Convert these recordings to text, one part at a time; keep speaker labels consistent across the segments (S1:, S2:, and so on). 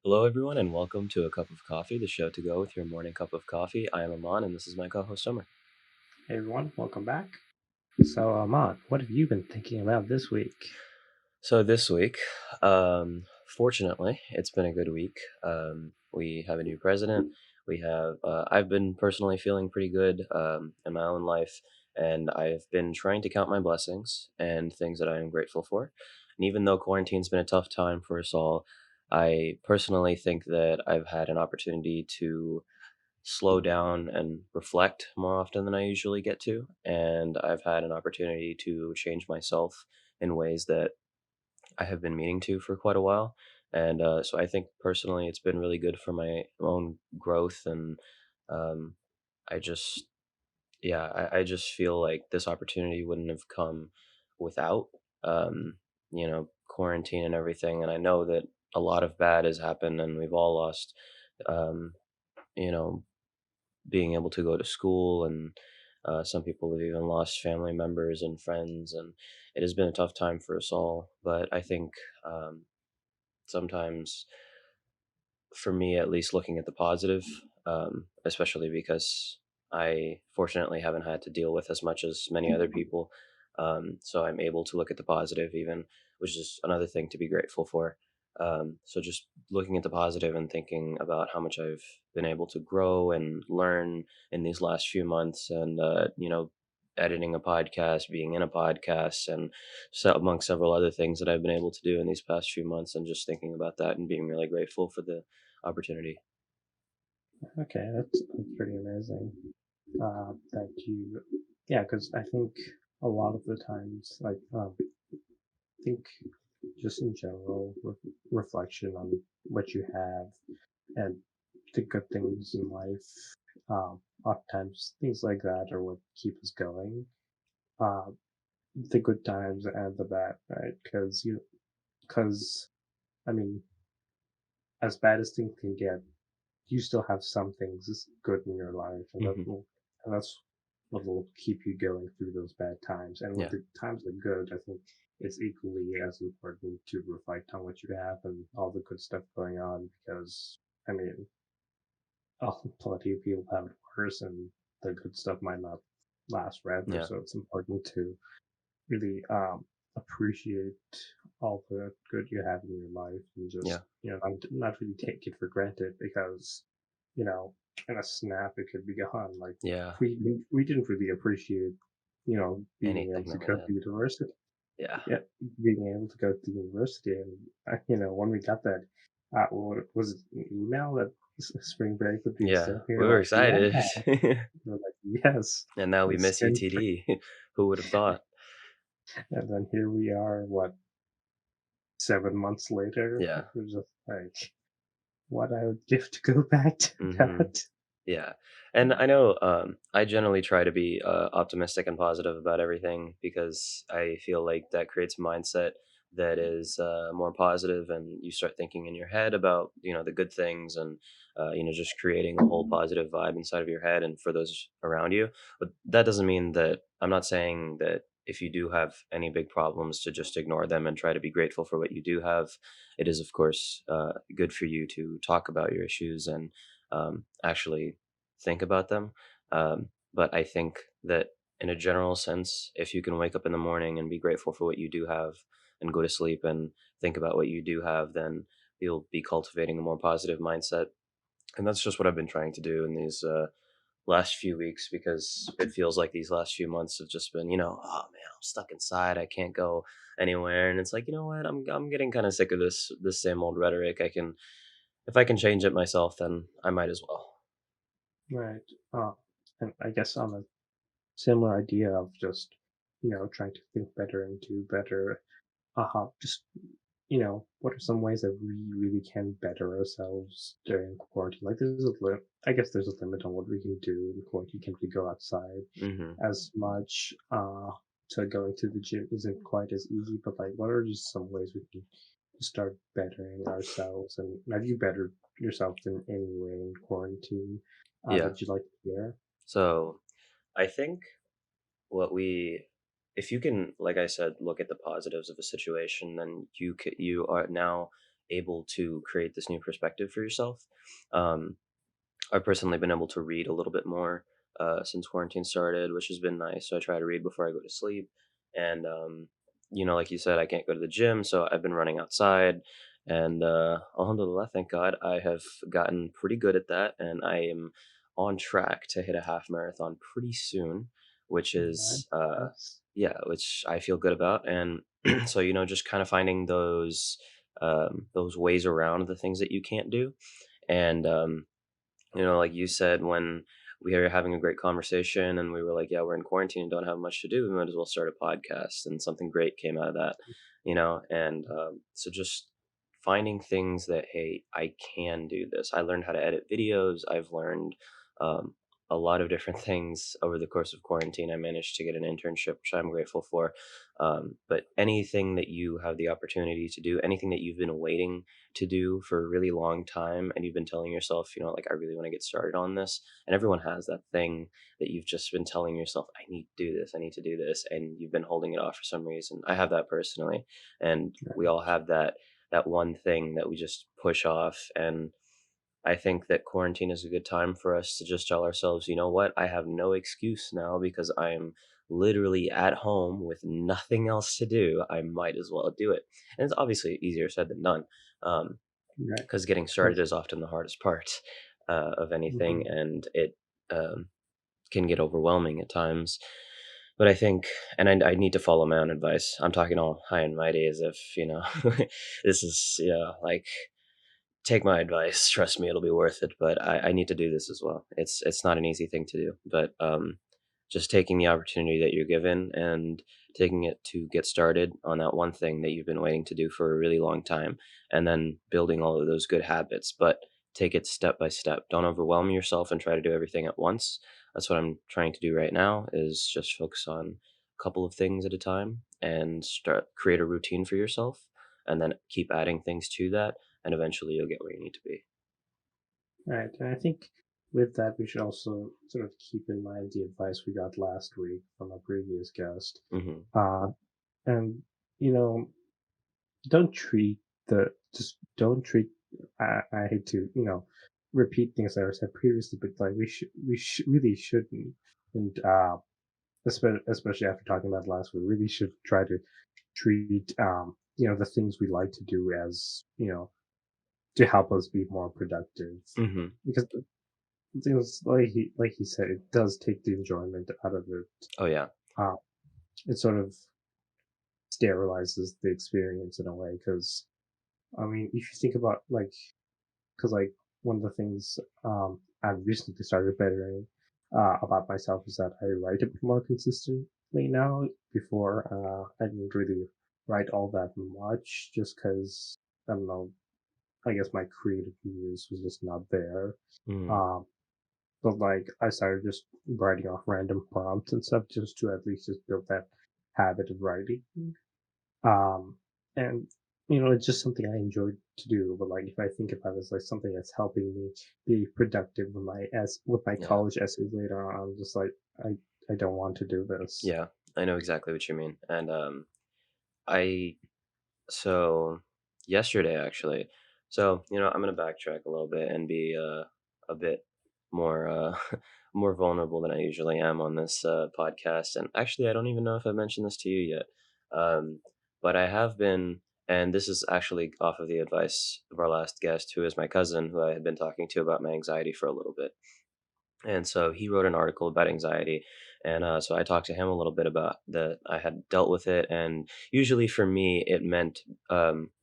S1: Hello, everyone, and welcome to A Cup of Coffee, the show to go with your morning cup of coffee. I am Amaan, and this is my co host, Summer.
S2: Hey everyone, welcome back. So, Ahmad, what have you been thinking about this week?
S1: So, this week, fortunately, it's been a good week. We have a new president. I've been personally feeling pretty good in my own life, and I've been trying to count my blessings and things that I am grateful for. And even though quarantine's been a tough time for us all, I personally think that I've had an opportunity to slow down and reflect more often than I usually get to. And I've had an opportunity to change myself in ways that I have been meaning to for quite a while. And so I think personally it's been really good for my own growth. And um, I just, yeah, I just feel like this opportunity wouldn't have come without, quarantine and everything. And I know that a lot of bad has happened and we've all lost, um, you know, being able to go to school, and some people have even lost family members and friends, and it has been a tough time for us all. But I think sometimes, for me at least, looking at the positive, especially because I fortunately haven't had to deal with as much as many other people, so I'm able to look at the positive even, which is another thing to be grateful for. So just looking at the positive and thinking about how much I've been able to grow and learn in these last few months, and editing a podcast, being in a podcast, and so among several other things that I've been able to do in these past few months, and just thinking about that and being really grateful for the opportunity.
S2: Okay, that's pretty amazing. That you, yeah, because I think a lot of the times, I think just in general, reflection on what you have and the good things in life, oftentimes things like that are what keep us going. Uh, the good times and the bad, right? Because I mean, as bad as things can get, you still have some things good in your life,
S1: Hmm.
S2: and that's what will keep you going through those bad times. And when
S1: Yeah.
S2: the times are good, I think it's equally as important to reflect on what you have and all the good stuff going on, because I mean, plenty of people have it worse, and the good stuff might not last forever.
S1: Yeah.
S2: So it's important to really appreciate all the good you have in your life, and
S1: Yeah.
S2: just not really take it for granted, because you know in a snap it could be gone. Like
S1: Yeah.
S2: we didn't really appreciate being able
S1: Anything
S2: to
S1: that we
S2: go
S1: had.
S2: to university.
S1: Yeah.
S2: Yeah, being able to go to university, and when we got that, what was it, an email that spring break would be
S1: Yeah.
S2: extended,
S1: We
S2: here,
S1: were
S2: like,
S1: excited.
S2: yeah, we're like, yes,
S1: And now we
S2: it's
S1: miss
S2: spring break.
S1: UTD. Who would have thought?
S2: And then here we are, what, 7 months later.
S1: Yeah.
S2: We're just like, what I would give to go back to
S1: Hmm.
S2: that.
S1: Yeah. And I know I generally try to be optimistic and positive about everything because I feel like that creates a mindset that is more positive, and you start thinking in your head about, the good things, and, just creating a whole positive vibe inside of your head and for those around you. But that doesn't mean that I'm not saying that if you do have any big problems to just ignore them and try to be grateful for what you do have. It is, of course, good for you to talk about your issues and actually think about them. But I think that in a general sense, if you can wake up in the morning and be grateful for what you do have and go to sleep and think about what you do have, then you'll be cultivating a more positive mindset. And that's just what I've been trying to do in these last few weeks, because it feels like these last few months have just been, oh man, I'm stuck inside. I can't go anywhere. And it's like, you know what? I'm getting kind of sick of this same old rhetoric. If I can change it myself, then I might as well.
S2: Right. Uh, and I guess on a similar idea of just, trying to think better and do better, just, what are some ways that we really can better ourselves during quarantine? Like, I guess there's a limit on what we can do in quarantine. Can't really go outside
S1: Hmm.
S2: as much. So going to the gym isn't quite as easy, but like, what are just some ways we can start bettering ourselves? And have you bettered yourself in any way in quarantine
S1: Yeah.
S2: that you'd like to share?
S1: So I think what we if you can, like I said, look at the positives of a situation, then you are now able to create this new perspective for yourself. um, I've personally been able to read a little bit more since quarantine started, which has been nice. So I try to read before I go to sleep. And, like you said, I can't go to the gym. So I've been running outside. And alhamdulillah, thank God, I have gotten pretty good at that. And I am on track to hit a half marathon pretty soon, which is,
S2: Nice.
S1: yeah, which I feel good about. And so, just kind of finding those ways around the things that you can't do. And, like you said, when we were having a great conversation and we were like, yeah, we're in quarantine and don't have much to do, we might as well start a podcast. And something great came out of that, And so just finding things that, hey, I can do this. I learned how to edit videos. I've learned um, a lot of different things over the course of quarantine. I managed to get an internship, which I'm grateful for. But anything that you have the opportunity to do, anything that you've been waiting to do for a really long time and you've been telling yourself, like, I really want to get started on this. And everyone has that thing that you've just been telling yourself, I need to do this, I need to do this, and you've been holding it off for some reason. I have that personally, and we all have that one thing that we just push off. And I think that quarantine is a good time for us to just tell ourselves, you know what? I have no excuse now because I am literally at home with nothing else to do. I might as well do it. And it's obviously easier said than done,
S2: Right.
S1: because getting started
S2: Because
S1: is often the hardest part of anything,
S2: mhm,
S1: and it can get overwhelming at times. But I think, and I need to follow my own advice. I'm talking all high and mighty as if, this is, like, take my advice. Trust me, it'll be worth it. But I need to do this as well. It's not an easy thing to do, but just taking the opportunity that you're given and taking it to get started on that one thing that you've been waiting to do for a really long time, and then building all of those good habits. But take it step by step. Don't overwhelm yourself and try to do everything at once. That's what I'm trying to do right now. Is just focus on a couple of things at a time and start create a routine for yourself, and then keep adding things to that, and eventually you'll get where you need to be.
S2: right. And I think with that, we should also sort of keep in mind the advice we got last week from a previous guest.
S1: Hmm.
S2: Uh, and, you know, don't treat just don't treat, I hate to, repeat things that were said previously, but like really shouldn't. And, especially after talking about last week, really should try to treat, the things we like to do as, to help us be more productive.
S1: Hmm.
S2: Because the thing is, like he said, it does take the enjoyment out of it.
S1: Oh yeah.
S2: Uh, it sort of sterilizes the experience in a way. Because I mean, if you think about because like one of the things I've recently started bettering about myself is that I write a bit more consistently now. Before, I didn't really write all that much, just because I don't know. I guess my creative muse was just not there.
S1: Mm.
S2: Um, but like I started just writing off random prompts and stuff just to at least just build that habit of writing. Um, and it's just something I enjoyed to do. But like if I think about it as like something that's helping me be productive with my
S1: Yeah.
S2: college essays later on, I'm just like I don't want to do this.
S1: Yeah. I know exactly what you mean. And I so yesterday actually. So, I'm gonna backtrack a little bit and be a bit more more vulnerable than I usually am on this podcast. And actually I don't even know if I mentioned this to you yet. Um but I have been, and this is actually off of the advice of our last guest, who is my cousin, who I had been talking to about my anxiety for a little bit. And so he wrote an article about anxiety, and so I talked to him a little bit about that. I had dealt with it, and usually for me, it meant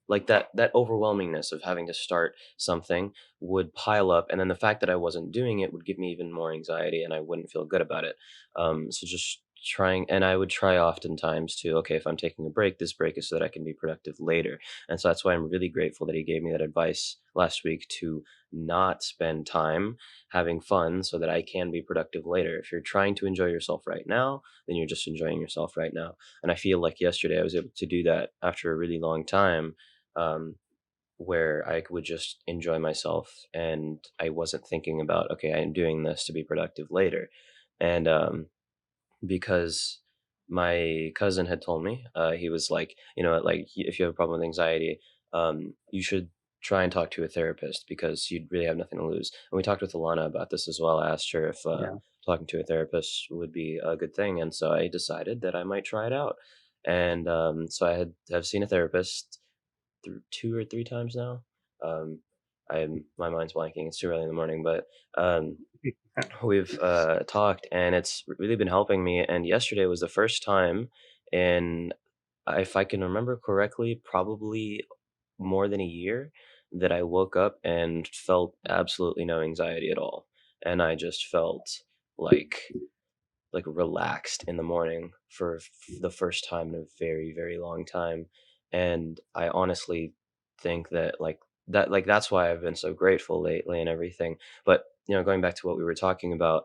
S1: like that overwhelmingness of having to start something would pile up, and then the fact that I wasn't doing it would give me even more anxiety, and I wouldn't feel good about it. So just trying, and I would try oftentimes to, okay, if I'm taking a break, this break is so that I can be productive later. And so that's why I'm really grateful that he gave me that advice last week to not spend time having fun so that I can be productive later. If you're trying to enjoy yourself right now, then you're just enjoying yourself right now. And I feel like yesterday I was able to do that after a really long time, um, where I would just enjoy myself and I wasn't thinking about, okay, I'm doing this to be productive later. And because my cousin had told me, he was like, like if you have a problem with anxiety, you should try and talk to a therapist because you'd really have nothing to lose. And we talked with Alana about this as well. I asked her if
S2: Yeah.
S1: talking to a therapist would be a good thing, and so I decided that I might try it out. And so have seen a therapist through 2 or 3 times now. Um, my mind's blanking. It's too early in the morning, but um, we've talked, and it's really been helping me. And yesterday was the first time in, if I can remember correctly, probably more than a year, that I woke up and felt absolutely no anxiety at all, and I just felt like relaxed in the morning for the first time in a very, very long time. And I honestly think that that's why I've been so grateful lately and everything. But going back to what we were talking about,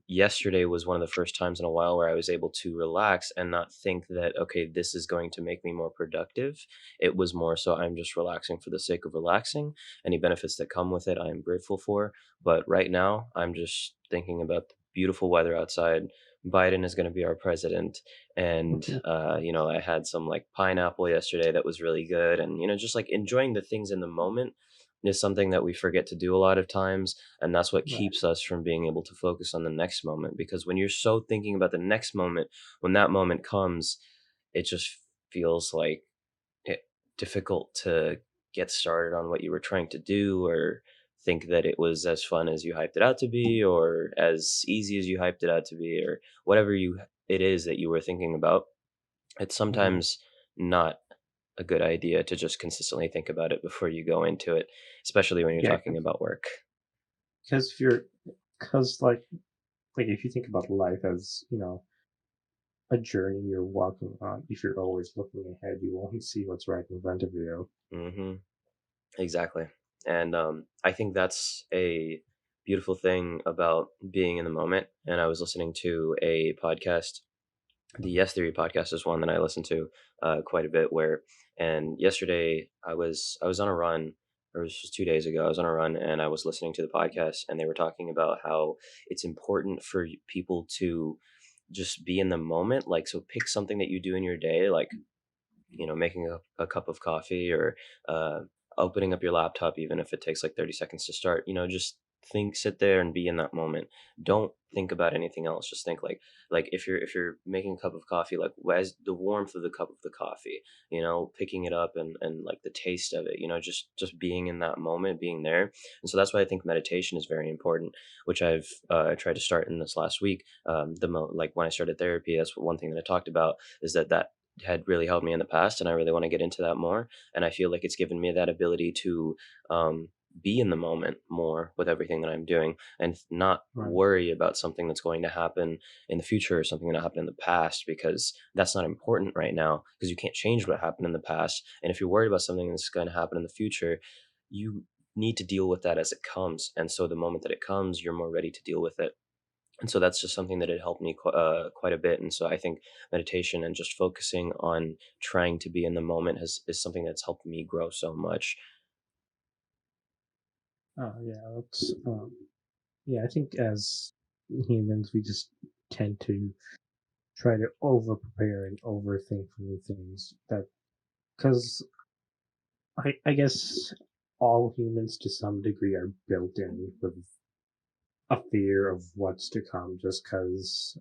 S1: yesterday was one of the first times in a while where I was able to relax and not think that, okay, this is going to make me more productive. It was more so I'm just relaxing for the sake of relaxing. Any benefits that come with it I am grateful for, but right now I'm just thinking about the beautiful weather outside. Biden is going to be our president. And, I had some like pineapple yesterday that was really good. And, just like enjoying the things in the moment is something that we forget to do a lot of times. And that's what
S2: Right.
S1: keeps us from being able to focus on the next moment. Because when you're so thinking about the next moment, when that moment comes, it just feels like it difficult to get started on what you were trying to do, or think that it was as fun as you hyped it out to be, or as easy as you hyped it out to be, or whatever it is that you were thinking about. It's
S2: Mhm.
S1: sometimes not a good idea to just consistently think about it before you go into it, especially when you're
S2: Yeah,
S1: talking about work.
S2: because if you're, because like if you think about life as a journey you're walking on, if you're always looking ahead, you won't see what's right in front of you.
S1: Hmm. Exactly. And I think that's a beautiful thing about being in the moment. And I was listening to a podcast. The Yes Theory podcast is one that I listen to quite a bit. And yesterday I was on a run, or it was just 2 days ago. I was on a run, and I was listening to the podcast, and they were talking about how it's important for people to just be in the moment. Like, so pick something that you do in your day, like making a cup of coffee, or uh, opening up your laptop, even if it takes like 30 seconds to start. Just sit there and be in that moment. Don't think about anything else. Just think like if you're making a cup of coffee, like as the warmth of the cup of the coffee, picking it up, and like the taste of it, just being in that moment, being there. And so that's why I think meditation is very important, which I've tried to start in this last week. Like when I started therapy, that's one thing that I talked about, is that had really helped me in the past, and I really want to get into that more. And I feel like it's given me that ability to um, be in the moment more with everything that I'm doing, and not
S2: Right.
S1: worry about something that's going to happen in the future, or something that happened in the past, because that's not important right now, because you can't change what happened in the past. And if you're worried about something that's going to happen in the future, you need to deal with that as it comes. And so the moment that it comes, you're more ready to deal with it. And so that's just something that had helped me quite a bit. And so I think meditation and just focusing on trying to be in the moment is something that's helped me grow so much.
S2: Yeah, that's yeah. I think as humans, we just tend to try to over prepare and overthink for new things. That because I guess all humans to some degree are built in with a fear of what's to come. Just because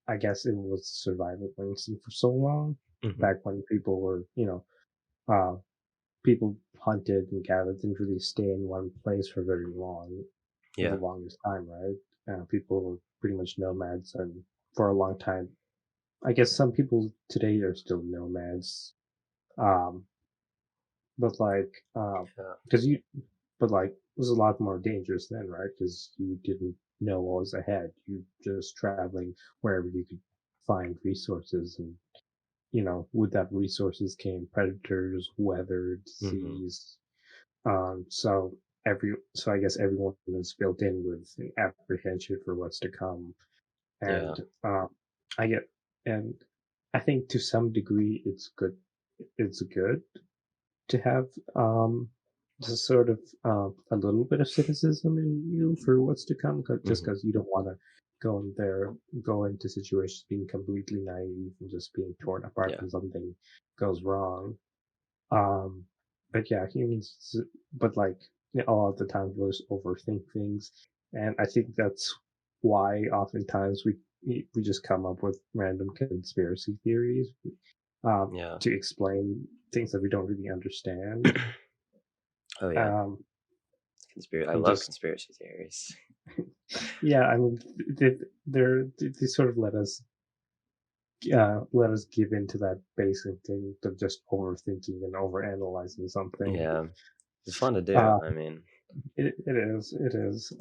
S2: I guess it was survival instinct for so long.
S1: Hmm.
S2: Back when people were, uh, people hunted and gathered, didn't really stay in one place for very long, for the
S1: Yeah.
S2: longest time, right? People were pretty much nomads, and for a long time, I guess some people today are still nomads. Um, but like,
S1: Yeah.
S2: because you, but like, it was a lot more dangerous then, right? Because you didn't know what was ahead. You just traveling wherever you could find resources, and with that resources came predators, weather,
S1: Hmm.
S2: disease. So I guess everyone is built in with an apprehension for what's to come,
S1: Yeah.
S2: and I get, and I think to some degree it's good. It's good to have just sort of a little bit of cynicism in you for what's to come, just
S1: Hmm.
S2: because you don't want to. go in there, go into situations being completely naive and just being torn apart
S1: Yeah.
S2: when something goes wrong. Um, but yeah, humans, but like a lot of the time, we just overthink things, and I think that's why oftentimes we just come up with random conspiracy theories
S1: Yeah.
S2: to explain things that we don't really understand.
S1: Oh yeah.
S2: Um,
S1: I
S2: and
S1: love
S2: just
S1: conspiracy theories.
S2: yeah, I mean, they sort of let us give into that basic thing of just overthinking and overanalyzing something.
S1: Yeah. It's fun to do.
S2: Uh,
S1: I mean,
S2: it is.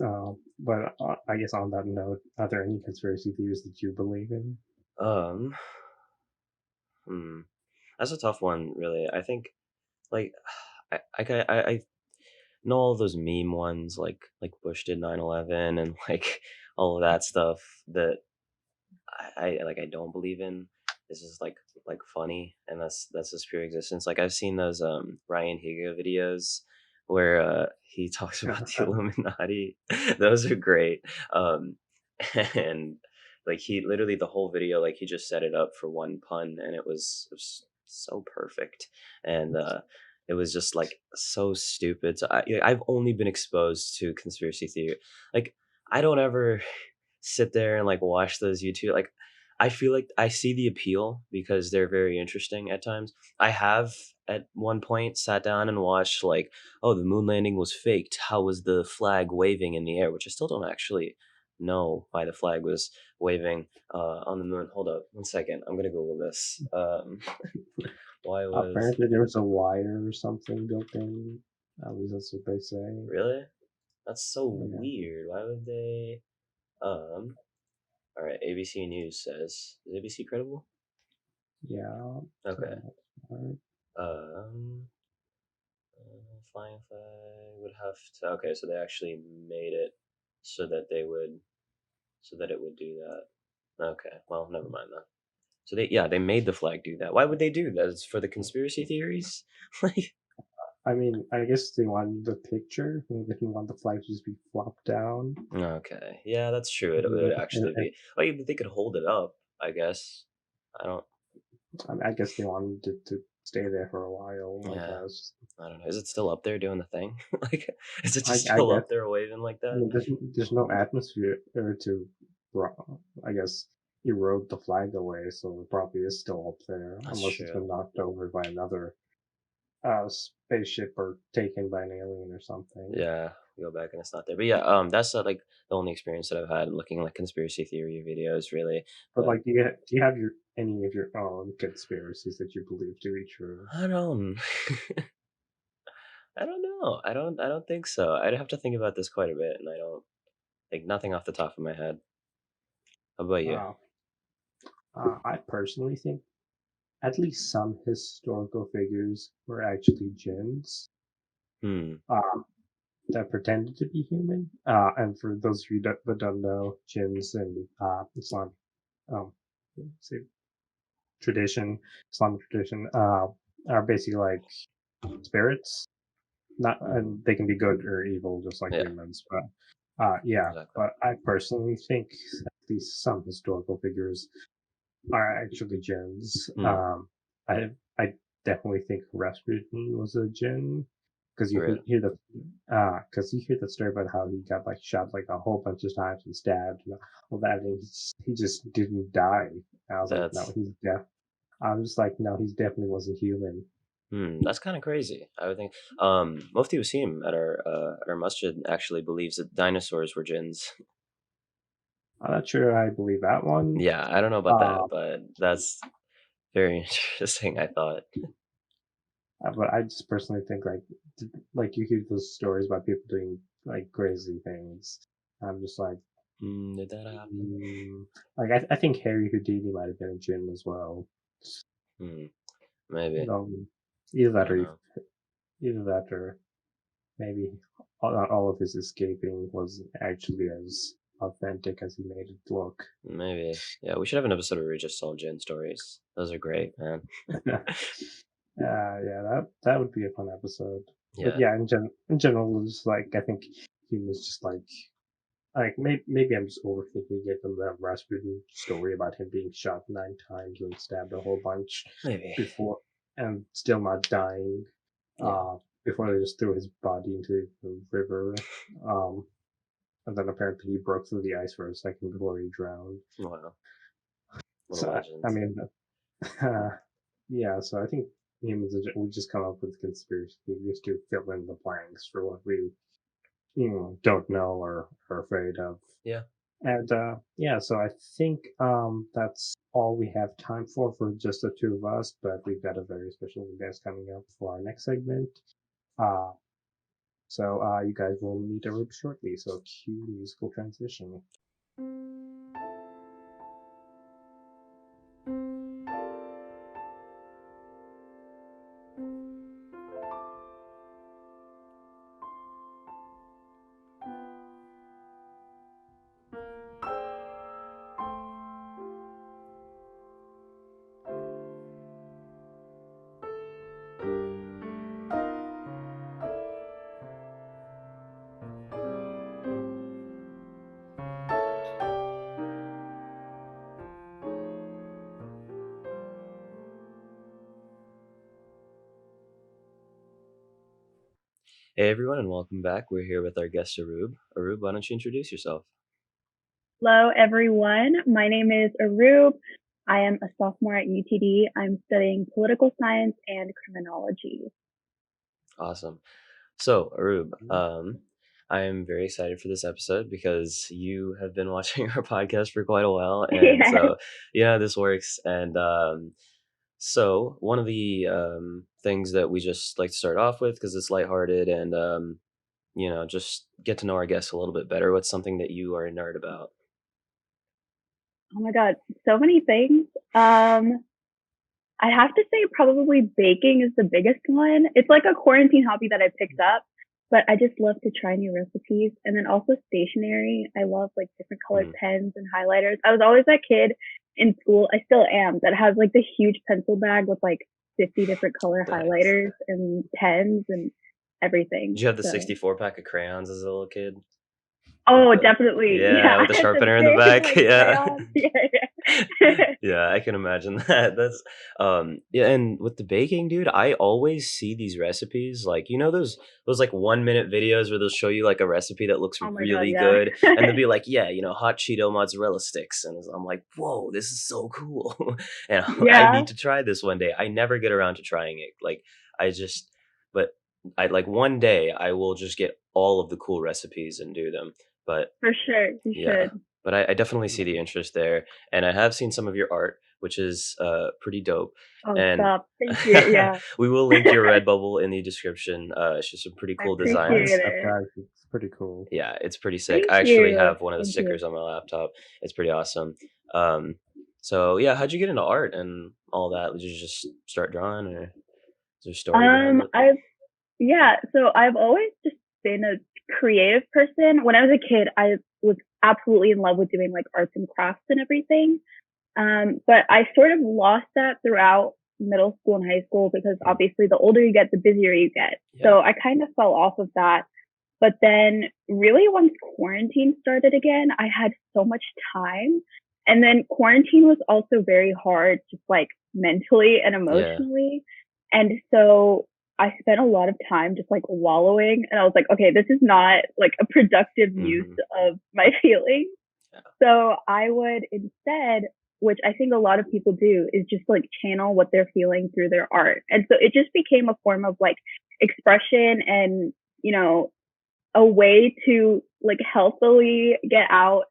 S2: But I guess on that note, are there any conspiracy theories that you believe in?
S1: um, hmm, that's a tough one, really. I think like I know all those meme ones like Bush did 9/11 and like all of that stuff that I don't believe in. This is like funny, and that's just pure existence. Like I've seen those Ryan Higa videos where he talks about the Illuminati. Those are great. Um, and like he literally the whole video like he just set it up for one pun, and it was so perfect, and it was just like so stupid. So I've only been exposed to conspiracy theory. Like I don't ever sit there and like watch those YouTube like I feel like I see the appeal because they're very interesting at times. I have at one point sat down and watched like, oh, the moon landing was faked. How was the flag waving in the air? Which I still don't actually know why the flag was waving on the moon. Hold up, 1 second. I'm gonna Google this. Why was
S2: Apparently, there was a wire or something built in. At least that's what they say.
S1: really? That's so
S2: Yeah,
S1: weird. Why would they? Um. All right. ABC News says is ABC credible?
S2: yeah.
S1: Okay.
S2: So, alright.
S1: Um, flying flag would have to. Okay, so they actually made it so that they would, so that it would do that. Okay, well, never mind then. So they made the flag do that. Why would they do that? It's for the conspiracy theories. Like,
S2: I mean, I guess they wanted the picture. They didn't want the flag to just be flopped down.
S1: okay, yeah, that's true. It would
S2: And,
S1: actually be. Well, they could hold it up. I guess. I don't.
S2: I guess they wanted it to stay there for a while. I
S1: Yeah,
S2: guess.
S1: I don't know. Is it still up there doing the thing? Like, is it just
S2: I
S1: still
S2: guess.
S1: up there waving like
S2: I
S1: that?
S2: mean, there's no atmosphere to, I guess, erode the flag away, so it probably is still up there,
S1: That's
S2: unless it's
S1: true.
S2: been knocked over by another spaceship or taken by an alien or something.
S1: Yeah, go back and it's not there. But yeah, that's like the only experience that I've had looking like conspiracy theory videos, really.
S2: But
S1: But
S2: like, do you have your any of your own conspiracies that you believe to be true?
S1: I don't, I don't know. I don't think so. I'd have to think about this quite a bit, and I don't like nothing off the top of my head. How about you?
S2: Uh, I personally think at least some historical figures were actually jinns
S1: Hmm.
S2: uh, that pretended to be human. And for those of you that don't know, jinns in Islam, um, say tradition, Islamic tradition, are basically like spirits. Not,
S1: Hmm.
S2: and they can be good or evil, just like
S1: Yeah.
S2: humans. But yeah.
S1: Exactly.
S2: But I personally think at least some historical figures are actually jinns.
S1: Hmm.
S2: I definitely think Rasputin was a jinn because
S1: Really?
S2: because you hear the story about how he got like shot like a whole bunch of times and stabbed and all that, and he just didn't die. And I was like, no,
S1: That's
S2: he's deaf. I was just like, no, he's definitely wasn't human.
S1: that's kind of crazy. I would think. Mufti Wasim at our masjid actually believes that dinosaurs were jinns.
S2: I'm not sure I believe that one.
S1: Yeah, I don't know about
S2: Uh,
S1: that, but that's very interesting. I thought.
S2: but I just personally think like you hear those stories about people doing like crazy things. I'm just like,
S1: Did that happen?
S2: mm, like I think Harry Houdini might have been a djinn as well.
S1: Hmm, maybe.
S2: Um, either
S1: I
S2: that
S1: don't
S2: or
S1: know.
S2: either that or maybe not all of his escaping was actually as authentic as he made it look.
S1: Maybe. Yeah, we should have an episode where we just tell Jin stories. Those are great, man.
S2: Yeah, that would be a fun episode. But
S1: Yeah.
S2: yeah, in general, just like I think he was just like like maybe I'm just overthinking it from the Rasputin story about him being shot 9 times and stabbed a whole bunch
S1: Maybe.
S2: before and still not dying.
S1: Yeah.
S2: Before they just threw his body into the river. Um, and then apparently he broke through the ice for a second before he drowned.
S1: Wow. What a
S2: So
S1: legend.
S2: I mean, uh, yeah. So I think humans we just come up with conspiracy theories to fill in the blanks for what we don't know or are afraid of.
S1: Yeah.
S2: And yeah, so I think that's all we have time for just the two of us. But we've got a very special guest coming up for our next segment. Uh, so you guys will meet Arub shortly. So cue musical transition.
S1: Hey everyone, and welcome back. We're here with our guest Arub. Arub, why don't you introduce yourself?
S3: Hello, everyone. My name is Arub. I am a sophomore at UTD. I'm studying political science and criminology.
S1: Awesome. So, Arub, I am very excited for this episode because you have been watching our podcast for quite a while, and
S3: Yes.
S1: so this works. And so one of the things that we just like to start off with, because it's lighthearted and just get to know our guests a little bit better. What's something that you are a nerd about?
S3: Oh my God, so many things. I have to say probably baking is the biggest one. It's like a quarantine hobby that I picked up, but I just love to try new recipes. And then also stationery. I love like different colored
S1: Mm,
S3: pens and highlighters. I was always that kid in school. I still am that has like the huge pencil bag with like 50 different color
S1: nice.
S3: highlighters and pens and everything.
S1: Did you have the
S3: So,
S1: 64 pack of crayons as a little kid? With
S3: oh,
S1: the
S3: definitely.
S1: Yeah,
S3: Yeah.
S1: with
S3: I
S1: the
S3: had the
S1: sharpener in the
S3: big
S1: back.
S3: like
S1: Yeah.
S3: crayons. Yeah. Yeah.
S1: Yeah, I can imagine that. That's yeah, and with the baking, dude, I always see these recipes like those like 1 minute videos where they'll show you like a recipe that looks
S3: Oh my God.
S1: really
S3: Yeah.
S1: good and they'll be like, yeah, hot Cheeto mozzarella sticks. And I'm like, whoa, this is so cool. And I
S3: Yeah,
S1: need to try this one day. I never get around to trying it. Like I just but I like one day I will just get all of the cool recipes and do them. But
S3: for sure. You
S1: yeah,
S3: should.
S1: but I definitely see the interest there, and I have seen some of your art, which is pretty dope.
S3: Oh,
S1: And
S3: stop. Thank you. Yeah.
S1: we will link your Redbubble in the description. It's just some pretty
S3: I
S1: cool
S3: appreciate
S1: designs.
S3: it.
S2: It's pretty cool.
S1: Yeah, it's pretty sick.
S3: Thank
S1: I actually
S3: you.
S1: have one of the
S3: Thank you.
S1: stickers on my laptop. It's pretty awesome. Um, so yeah, how'd you get into art and all that? Did you just start drawing, or is there a story behind it?
S3: I've yeah, so I've always just been a creative person. When I was a kid, I was absolutely in love with doing like arts and crafts and everything. But I sort of lost that throughout middle school and high school because
S1: Mm,
S3: obviously the older you get, the busier you get.
S1: yeah,
S3: So I kind of fell off of that. But then really once quarantine started again, I had so much time. And then quarantine was also very hard, just like mentally and
S1: yeah,
S3: emotionally. And so I spent a lot of time just like wallowing. And I was like, okay, this is not like a productive use
S1: hmm,
S3: of my feelings.
S1: yeah,
S3: So I would instead, which I think a lot of people do, is just like channel what they're feeling through their art. And so it just became a form of like expression and, you know, a way to like healthily get out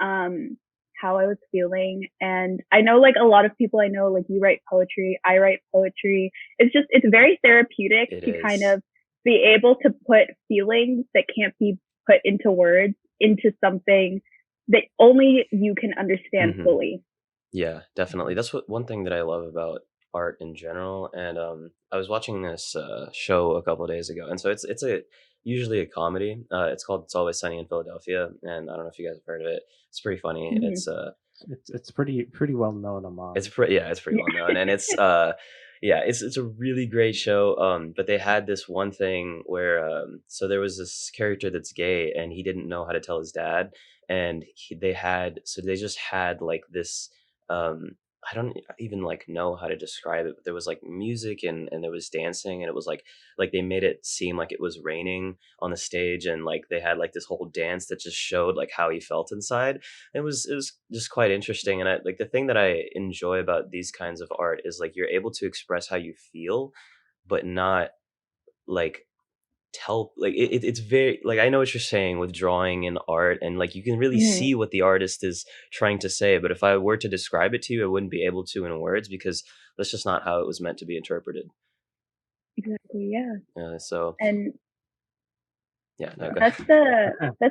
S3: um how I was feeling. And I know like a lot of people I know, like you write poetry, I write poetry. It's very therapeutic
S1: it
S3: to kind
S1: is.
S3: of be able to put feelings that can't be put into words into something that only you can understand
S1: Hmm.
S3: fully.
S1: Yeah, definitely. That's what one thing that I love about art in general. And I was watching this show a couple of days ago, and so it's a usually a comedy. It's called It's Always Sunny in Philadelphia, and I don't know if you guys have heard of it. It's pretty funny.
S3: Mm-hmm.
S1: It's
S2: It's pretty well known
S1: it's
S2: among.
S1: pretty yeah, it's pretty well known, and it's Yeah, it's a really great show. But they had this one thing where so there was this character that's gay and he didn't know how to tell his dad, and they just had like this I don't even like know how to describe it, but there was like music and there was dancing, and it was like they made it seem like it was raining on the stage, and like they had like this whole dance that just showed like how he felt inside. It was just quite interesting, and I like the thing that I enjoy about these kinds of art is like you're able to express how you feel, but not like tell like it's very like I know what you're saying with drawing and art, and like you can really
S3: Mhm.
S1: see what the artist is trying to say, but if I were to describe it to you, I wouldn't be able to in words because that's just not how it was meant to be interpreted.
S3: Exactly, yeah.
S1: So
S3: And
S1: yeah, no,
S2: Yeah.
S1: go.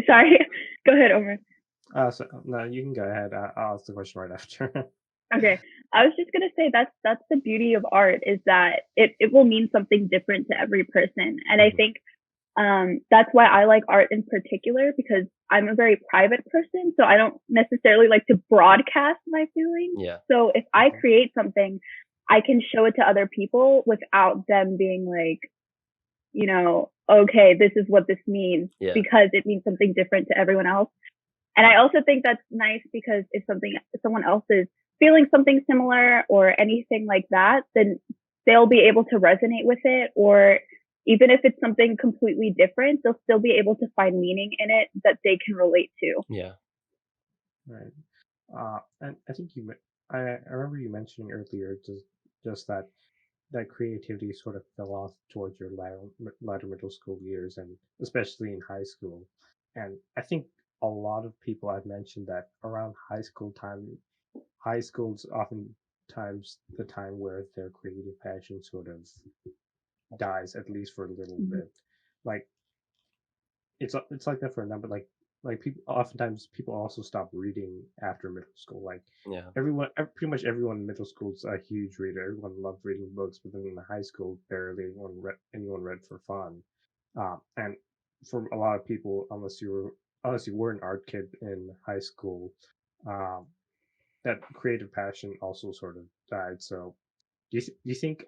S3: sorry. Go ahead, Omar.
S2: So no, you can go ahead. I'll ask the question right after.
S3: Okay. I was just gonna say that's the beauty of art is that it will mean something different to every person. And I
S2: Mhm.
S3: think that's why I like art in particular because I'm a very private person, so I don't necessarily like to broadcast my feelings.
S1: Yeah,
S3: So if I
S2: Mhm.
S3: create something, I can show it to other people without them being like, okay, this is what this means
S1: yeah,
S3: because it means something different to everyone else. And I also think that's nice because if someone else is feeling something similar or anything like that, then they'll be able to resonate with it. Or even if it's something completely different, they'll still be able to find meaning in it that they can relate to.
S1: yeah,
S2: Right. And I think I remember you mentioning earlier just that creativity sort of fell off towards your latter middle school years, and especially in high school. And I think a lot of people I've mentioned that around high school's oftentimes the time where their creative passion sort of dies, at least for a little
S3: Mhm.
S2: bit. Like it's like that for a number like people oftentimes people also stop reading after middle school. Like
S1: yeah,
S2: pretty much everyone in middle school's a huge reader. Everyone loved reading books, but then in the high school, barely anyone read for fun. And for a lot of people, unless you were an art kid in high school, um, that creative passion also sort of died. So do you think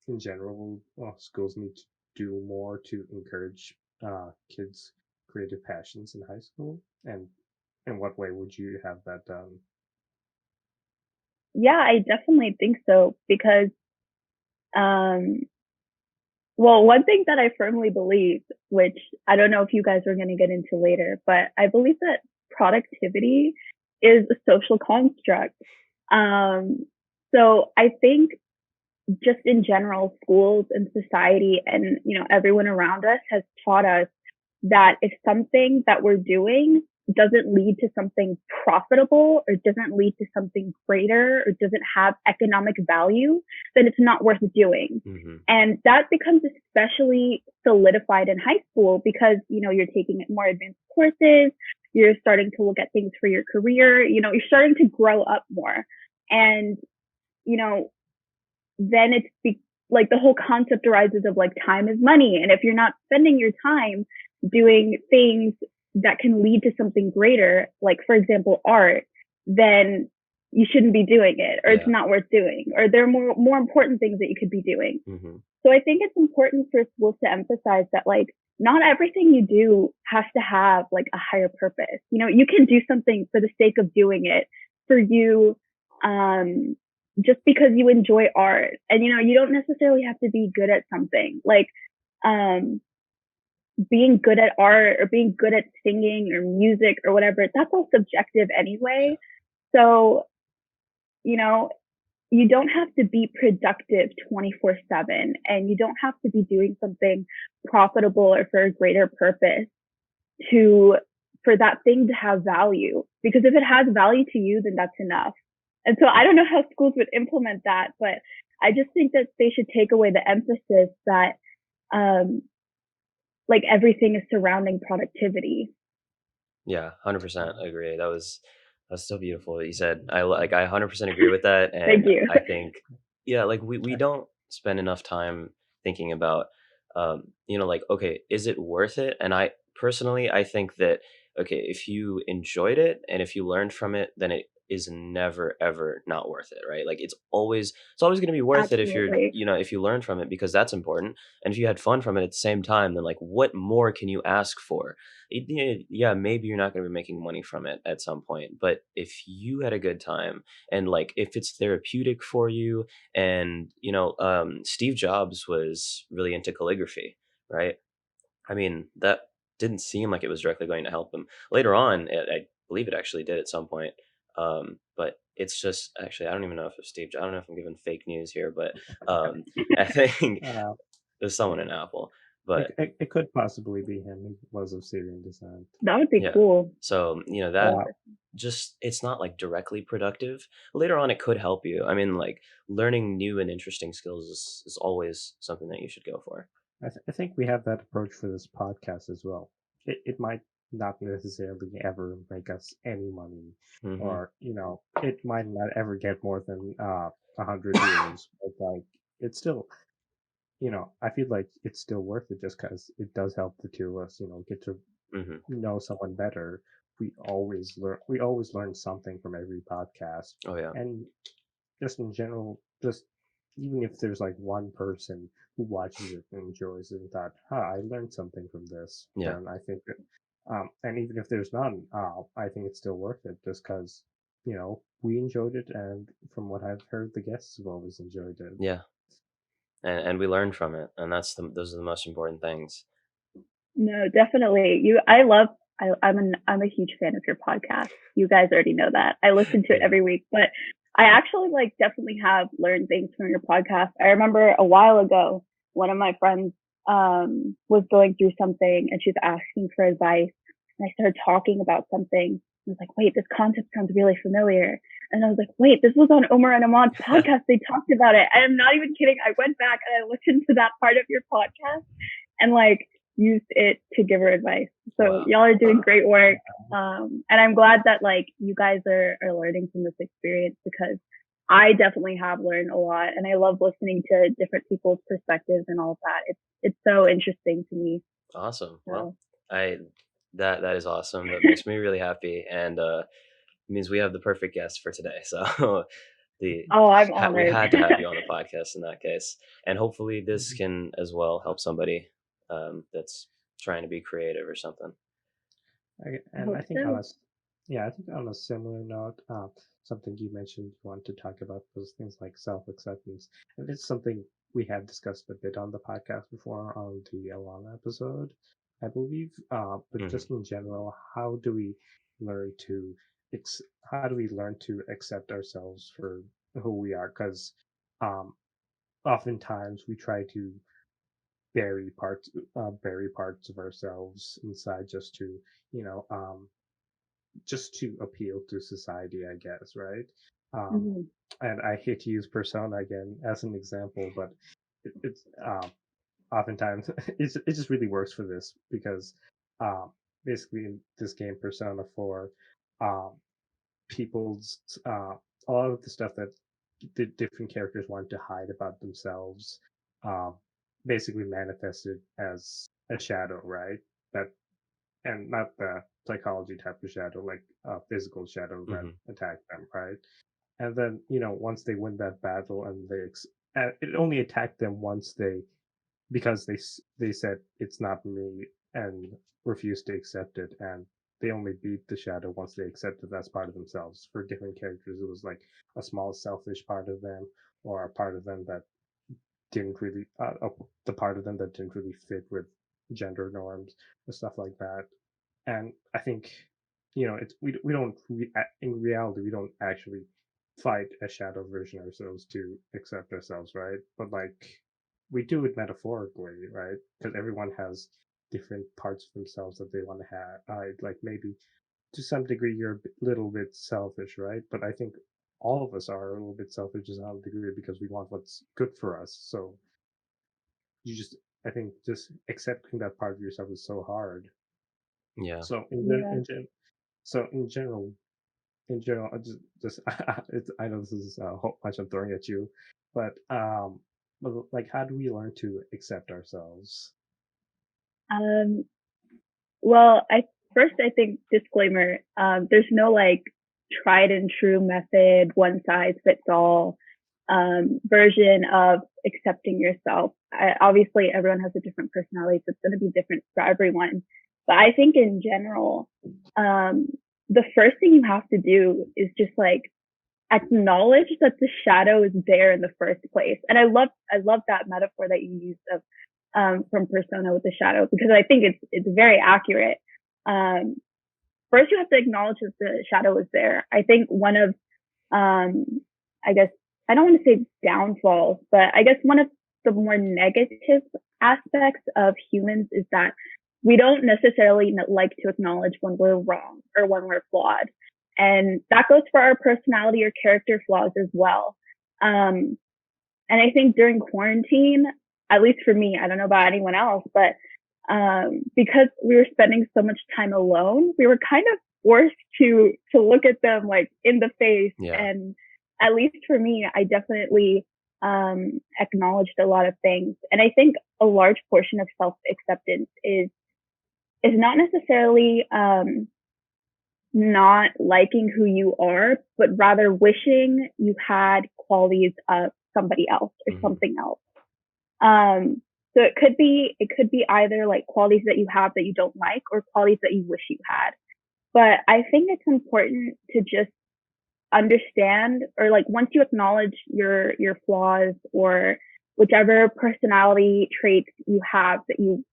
S2: in general schools need to do more to encourage kids' creative passions in high school? And in what way would you have that done?
S3: Yeah, I definitely think so because, um, well, one thing that I firmly believe, which I don't know if you guys are going to get into later, but I believe that productivity is a social construct. Um, so I think just in general, schools and society and, everyone around us has taught us that if something that we're doing doesn't lead to something profitable or doesn't lead to something greater or doesn't have economic value, then it's not worth doing.
S1: hmm,
S3: And that becomes especially solidified in high school because, you're taking more advanced courses, you're starting to look at things for your career, you're starting to grow up more. And, you know, then like the whole concept arises of like time is money. And if you're not spending your time doing things that can lead to something greater, like for example, art, then you shouldn't be doing it or it's
S1: yeah,
S3: not worth doing or there are more important things that you could be doing.
S1: hmm,
S3: So I think it's important for schools to emphasize that like not everything you do has to have like a higher purpose. You can do something for the sake of doing it for you, um, just because you enjoy art. And you don't necessarily have to be good at something. Like um, being good at art or being good at singing or music or whatever, that's all subjective
S1: yeah,
S3: anyway. So, you know, you don't have to be productive 24/7 and you don't have to be doing something profitable or for a greater purpose to for that thing to have value, because if it has value to you then that's enough. And so I don't know how schools would implement that, but I just think that they should take away the emphasis that um like everything is surrounding productivity.
S1: yeah. 100%
S2: Um,
S1: agree. That was so beautiful what you said. I 100% agree with that,
S3: Thank
S1: and
S3: you.
S1: I think yeah, like we don't spend enough time thinking about like okay, is it worth it? And I think that okay, if you enjoyed it and if you learned from it, then it is never ever not worth it, right? Like it's always going to be worth it if you're,
S3: Absolutely.
S1: if you learn from it, because that's important. And if you had fun from it at the same time, then like what more can you ask for? Yeah, maybe you're not going to be making money from it at some point, but if you had a good time, and like if it's therapeutic for you, and Steve Jobs was really into calligraphy, right? I mean, that didn't seem like it was directly going to help him. Later on, I believe it actually did at some point. But it's just actually, I don't even know if it's Steve. I don't know if I'm giving fake news here, but I think
S2: Uh,
S1: there's someone in Apple. But
S2: it could possibly be him. He was of Syrian descent.
S3: That would be
S1: yeah,
S3: cool.
S1: so that
S2: Uh,
S1: just it's not like directly productive. Later on, it could help you. I mean, like learning new and interesting skills is always something that you should go for.
S2: I think we have that approach for this podcast as well. It might not necessarily ever make us any money,
S1: Hmm.
S2: or it might not ever get more than 100 views, but like it's still, I feel like it's still worth it just because it does help the two of us, get to
S1: Hmm.
S2: know someone better. We always learn something from every podcast,
S1: Oh yeah.
S2: and just in general, just even if there's like one person who watches it and enjoys it and thought, I learned something from this,
S1: Yeah.
S2: then I think that, and even if there's none, I think it's still worth it just because, we enjoyed it, and from what I've heard, the guests have always enjoyed it.
S1: Yeah. And we learn from it, and those are the most important things.
S3: No, definitely. I'm a huge fan of your podcast. You guys already know that. I listen to it
S2: Yeah.
S3: every week, but I actually like definitely have learned things from your podcast. I remember a while ago, one of my friends was going through something and she was asking for advice, and I started talking about something. I was like, wait, this concept sounds really familiar. And I was like, wait, this was on Umar and Amaan's podcast. They talked about it. I am not even kidding. I went back and I listened to that part of your podcast and like used it to give her advice. So
S1: Wow.
S3: y'all are doing great work. And I'm glad that like you guys are learning from this experience, because I definitely have learned a lot, and I love listening to different people's perspectives and all of that. It's so interesting to me.
S1: Awesome. Well,
S3: So
S1: I that is awesome. That makes me really happy, and it means we have the perfect guest for today. So the
S3: oh, I'm
S1: we
S3: honored.
S1: had to have you on the podcast in that case, and hopefully this can as well help somebody that's trying to be creative or something.
S3: I
S2: And
S3: hope
S2: I think
S3: so.
S2: yeah, I think on a similar note, something you mentioned you want to talk about was things like self-acceptance, and it's something we have discussed a bit on the podcast before on the Alana episode, I believe. But
S1: Hmm.
S2: just in general, learn to how do we learn to accept ourselves for who we are? Because um, oftentimes we try to bury parts of ourselves inside you know um just to appeal to society, I guess, right? Um,
S3: Mm-hmm.
S2: and I hate to use Persona again as an example, but it's oftentimes it just really works for this because um, basically in this game Persona 4, um, people's a lot of the stuff that the different characters want to hide about themselves um, basically manifested as a shadow, right? That and not the psychology type of shadow, like a physical shadow that
S1: Hmm.
S2: attacked them, right? And then once they win that battle, and it only attacked them once because they said it's not me and refused to accept it, and they only beat the shadow once they accepted that's part of themselves. For different characters, it was like a small selfish part of them, or a part of them that didn't really the part of them that didn't really fit with gender norms and stuff like that. And I think it's we don't in reality we don't actually fight a shadow version of ourselves to accept ourselves, right? But like we do it metaphorically, right? Because everyone has different parts of themselves that they want to have. Like maybe to some degree you're a little bit selfish, right? But I think all of us are a little bit selfish to some degree because we want what's good for us. So you just I think just accepting that part of yourself is so hard.
S1: Yeah.
S2: So
S3: Yeah.
S2: in general, I just I know this is a whole bunch I'm throwing at you, but like, how do we learn to accept ourselves?
S3: Um, well, I think disclaimer. There's no like tried and true method, one size fits all version of accepting yourself. Obviously, everyone has a different personality, so it's going to be different for everyone. But I think in general, the first thing you have to do is just like acknowledge that the shadow is there in the first place. And I love that metaphor that you used of from Persona with the shadow, because I think it's very accurate. Um, First, you have to acknowledge that the shadow is there. I think one of I guess I don't want to say downfalls, but I guess one of the more negative aspects of humans is that we don't necessarily like to acknowledge when we're wrong or when we're flawed. And that goes for our personality or character flaws as well. Um, and I think during quarantine, at least for me, I don't know about anyone else, but because we were spending so much time alone, we were kind of forced to look at them like in the face.
S1: Yeah.
S3: And at least for me, I definitely acknowledged a lot of things. And I think a large portion of self acceptance is not necessarily not liking who you are, but rather wishing you had qualities of somebody else or
S1: Hmm.
S3: something else. Um, so it could be either like qualities that you have that you don't like or qualities that you wish you had. But I think it's important to just understand, or like once you acknowledge your flaws or whichever personality traits you have that you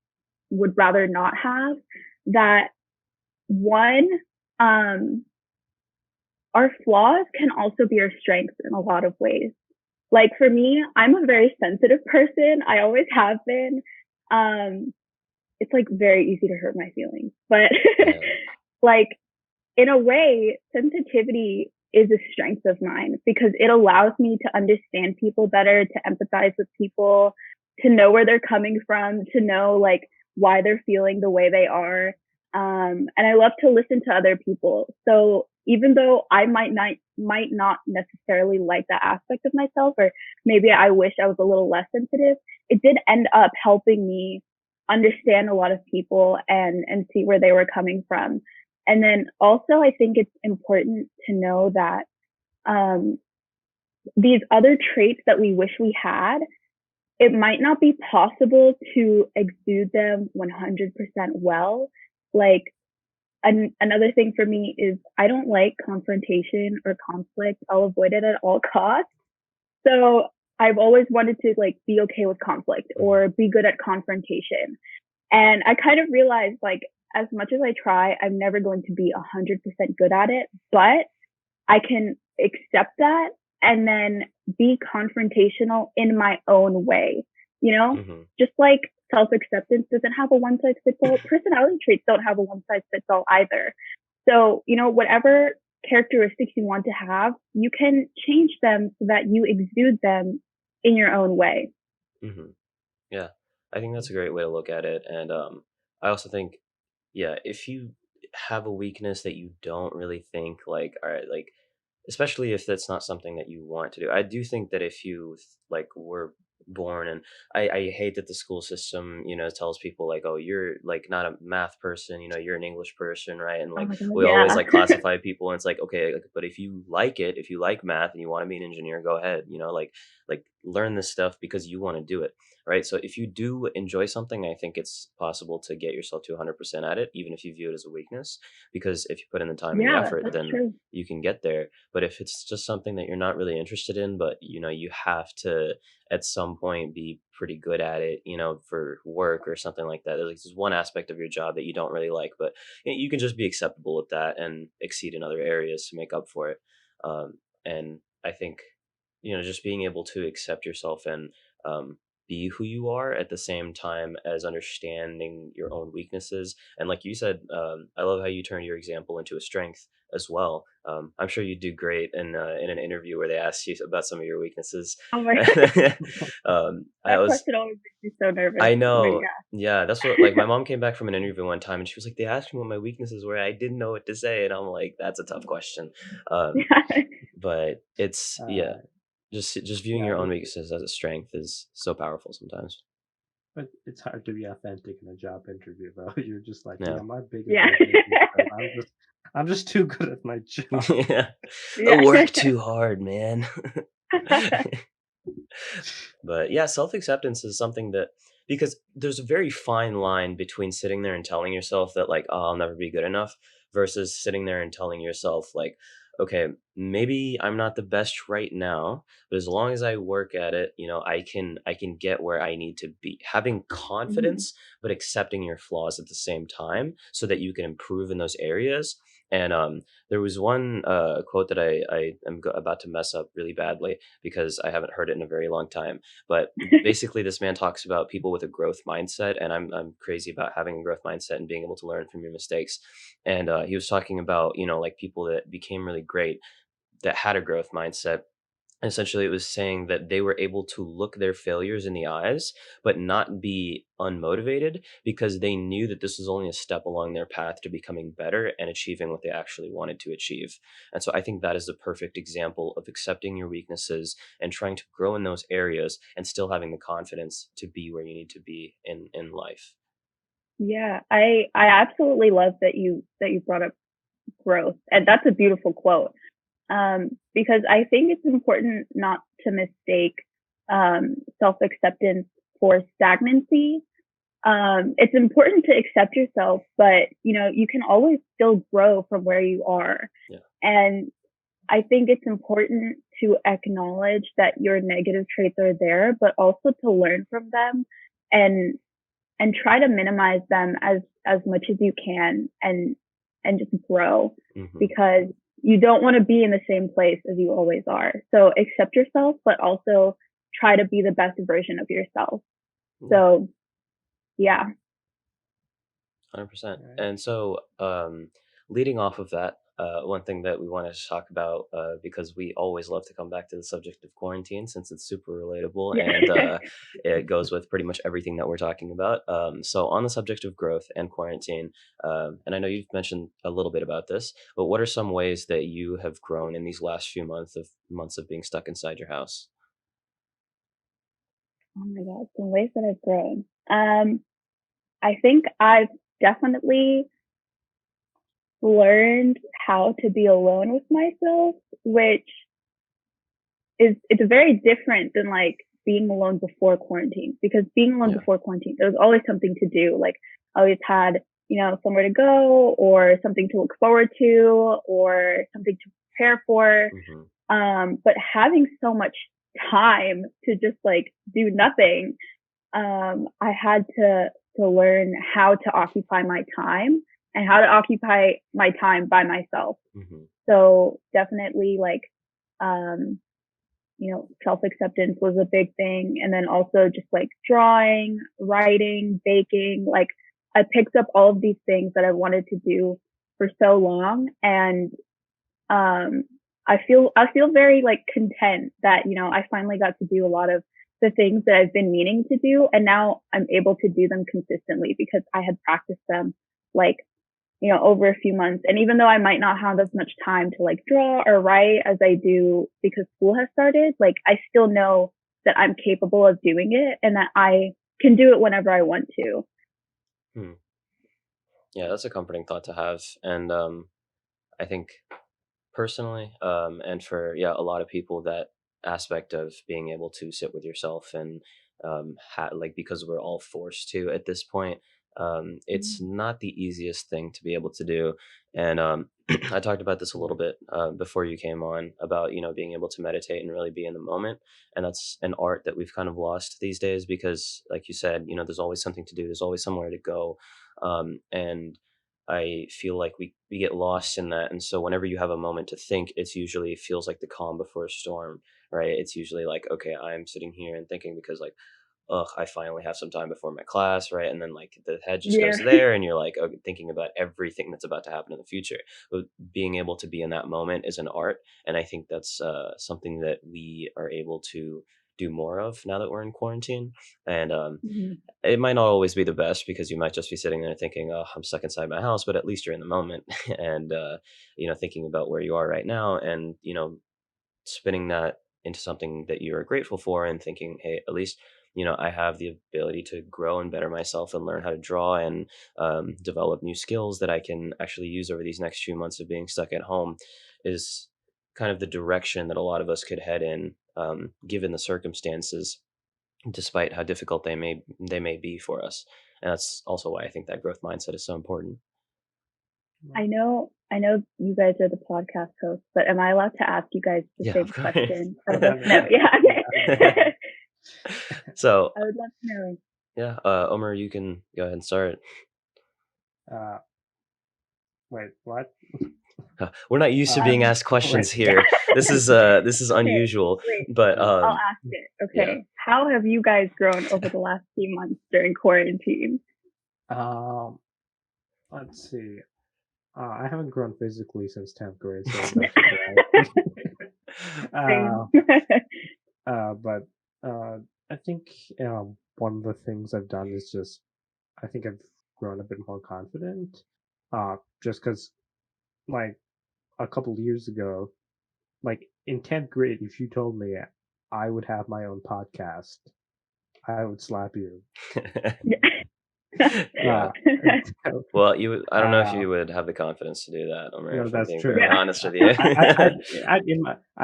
S3: would rather not have, that one, um our flaws can also be our strengths in a lot of ways. Like for me, I'm a very sensitive person. I always have been. Um, it's like very easy to hurt my feelings, but
S1: Yeah.
S3: like in a way, sensitivity is a strength of mine because it allows me to understand people better, to empathize with people, to know where they're coming from, to know like why they're feeling the way they are. And I love to listen to other people. So even though I might not necessarily like that aspect of myself, or maybe I wish I was a little less sensitive, it did end up helping me understand a lot of people and see where they were coming from. And then also, I think it's important to know that um, these other traits that we wish we had, it might not be possible to exude them 100% well. Like, another thing for me is I don't like confrontation or conflict. I'll avoid it at all costs. So I've always wanted to like be okay with conflict
S1: Hmm.
S3: or be good at confrontation. And I kind of realized like as much as I try, I'm never going to be 100% good at it, but I can accept that and then be confrontational in my own way, you know?
S1: Hmm.
S3: Just like self acceptance doesn't have a one size fits all, personality traits don't have a one size fits all either. So, whatever characteristics you want to have, you can change them so that you exude them in your own way.
S1: Hmm. Yeah, I think that's a great way to look at it, and I also think, yeah, if you have a weakness that you don't really think like, all right, like, especially if that's not something that you want to do. I do think that if you like were born, and I hate that the school system, tells people like, oh, you're like not a math person, you're an English person, right? And
S3: Oh
S1: like
S3: my God,
S1: we always
S3: yeah.
S1: like classify people, and it's like, okay, like, but if you like it, if you like math and you want to be an engineer, go ahead, like learn this stuff because you want to do it, right? So if you do enjoy something, I think it's possible to get yourself to 100% at it, even if you view it as a weakness, because if you put in the time and the
S3: Yeah,
S1: effort,
S3: that's
S1: then
S3: true.
S1: you can get there. But if it's just something that you're not really interested in, but you have to at some point be pretty good at it, for work or something like that. There's like this one aspect of your job that you don't really like, but you can just be acceptable with that and exceed in other areas to make up for it. And I think, just being able to accept yourself and be who you are at the same time as understanding your own weaknesses. And like you said, I love how you turned your example into a strength as well. I'm sure you do great in an interview where they ask you about some of your weaknesses.
S3: Oh my
S1: I
S3: that
S1: was
S3: question always makes me so nervous.
S1: I
S3: But
S1: know.
S3: yeah.
S1: Yeah, that's what, like, my mom came back from an interview one time and she was like, they asked me what my weaknesses were. I didn't know what to say. And I'm like, that's a tough question. Um,
S3: Yeah.
S1: but it's, yeah,
S2: Uh,
S1: just viewing
S2: yeah,
S1: your own weaknesses as a strength is so powerful sometimes.
S2: but it's hard to be authentic in a job interview, though. You're just like,
S1: Yeah.
S2: yeah, my biggest
S3: Yeah.
S2: weakness is that I'm just I'm just too good at my job.
S1: Yeah. I
S3: Yeah.
S1: work too hard, man. But yeah, self acceptance is something that, because there's a very fine line between sitting there and telling yourself that, like, oh, I'll never be good enough, versus sitting there and telling yourself, like, okay, maybe I'm not the best right now, but as long as I work at it, I can get where I need to be. Having
S3: Mhm.
S1: confidence, but accepting your flaws at the same time so that you can improve in those areas. And there was one quote that I am about to mess up really badly because I haven't heard it in a very long time. But basically, this man talks about people with a growth mindset, and I'm crazy about having a growth mindset and being able to learn from your mistakes. And he was talking about, like, people that became really great that had a growth mindset. Essentially, it was saying that they were able to look their failures in the eyes, but not be unmotivated because they knew that this was only a step along their path to becoming better and achieving what they actually wanted to achieve. And so I think that is the perfect example of accepting your weaknesses and trying to grow in those areas and still having the confidence to be where you need to be in life.
S3: Yeah, I absolutely love that you brought up growth, and that's a beautiful quote. Because I think it's important not to mistake self acceptance for stagnancy. It's important to accept yourself, but you can always still grow from where you are.
S1: Yeah.
S3: And I think it's important to acknowledge that your negative traits are there, but also to learn from them and try to minimize them as much as you can and just grow,
S1: Hmm.
S3: because you don't want to be in the same place as you always are. So accept yourself, but also try to be the best version of yourself.
S1: Yeah.
S3: So yeah.
S1: 100%.
S2: Right.
S1: And so, leading off of that, one thing that we wanted to talk about, because we always love to come back to the subject of quarantine since it's super relatable
S3: Yeah.
S1: and it goes with pretty much everything that we're talking about. So, on the subject of growth and quarantine, and I know you've mentioned a little bit about this, but what are some ways that you have grown in these last few months of being stuck inside your house?
S3: Oh my god, some ways that I've grown. I think I've definitely learned how to be alone with myself, which it's very different than like being alone before quarantine, because being alone
S1: Yeah.
S3: before quarantine, there was always something to do. Like I always had, somewhere to go or something to look forward to or something to prepare for.
S1: Hmm.
S3: But having so much time to just like do nothing, I had to learn how to occupy my time and how to occupy my time by myself.
S1: Hmm.
S3: So definitely like um self acceptance was a big thing. And then also just like drawing, writing, baking. Like I picked up all of these things that I wanted to do for so long. And um, I feel very like content that, I finally got to do a lot of the things that I've been meaning to do. And now I'm able to do them consistently because I had practiced them like over a few months. And even though I might not have as much time to like draw or write as I do because school has started, like I still know that I'm capable of doing it and that I can do it whenever I want to.
S1: Hmm. Yeah, that's a comforting thought to have. And I think personally, and for, yeah, a lot of people, that aspect of being able to sit with yourself and like, because we're all forced to at this point, it's
S3: Mm.
S1: not the easiest thing to be able to do. And I talked about this a little
S2: Yeah.
S1: bit before you came on about, being able to meditate and really be in the moment. And that's an art that we've kind of lost these days because, like you said, there's always something to do, there's always somewhere to go. And I feel like we get lost in that. And so whenever you have a moment to think, it's usually feels like the calm before a storm, right? It's usually like, okay, I'm sitting here and thinking because, like, ugh, I finally have some time before my class, right? And then, like, the head just
S3: Yeah.
S1: goes there and you're like, okay, thinking about everything that's about to happen in the future. But being able to be in that moment is an art. And I think that's something that we are able to do more of now that we're in quarantine. And
S3: Mhm.
S1: it might not always be the best because you might just be sitting there thinking, "Oh, I'm stuck inside my house," but at least you're in the moment and thinking about where you are right now and spinning that into something that you are grateful for and thinking, "Hey, at least I have the ability to grow and better myself and learn how to draw and develop new skills that I can actually use over these next few months of being stuck at home is kind of the direction that a lot of us could head in, given the circumstances, despite how difficult they may be for us. And that's also why I think that growth mindset is so important.
S3: I know you guys are the podcast hosts, but am I allowed to ask you guys the
S1: Yeah,
S3: same
S1: of course.
S3: question? I would love to know. Yeah, okay.
S1: So
S3: I would love to know.
S1: yeah, Omar, you can go ahead and start.
S2: Uh, wait, what?
S1: We're not used to being asked questions here. This is
S3: Okay,
S1: unusual,
S3: wait,
S1: but
S3: I'll ask it. Okay.
S1: yeah.
S3: How have you guys grown over the last few months during quarantine?
S2: Um, let's see. I haven't grown physically since 10th grade, so that's right. But I think one of the things I've done is just I think I've grown a bit more confident. Just because like a couple of years ago, like in 10th grade, if you told me I would have my own podcast, I would slap you.
S1: Yeah.
S2: So,
S1: Well, I don't know if you would have the confidence to do that, Omar, if I'm
S2: that's
S1: being
S2: true.
S1: very honest with you.
S2: I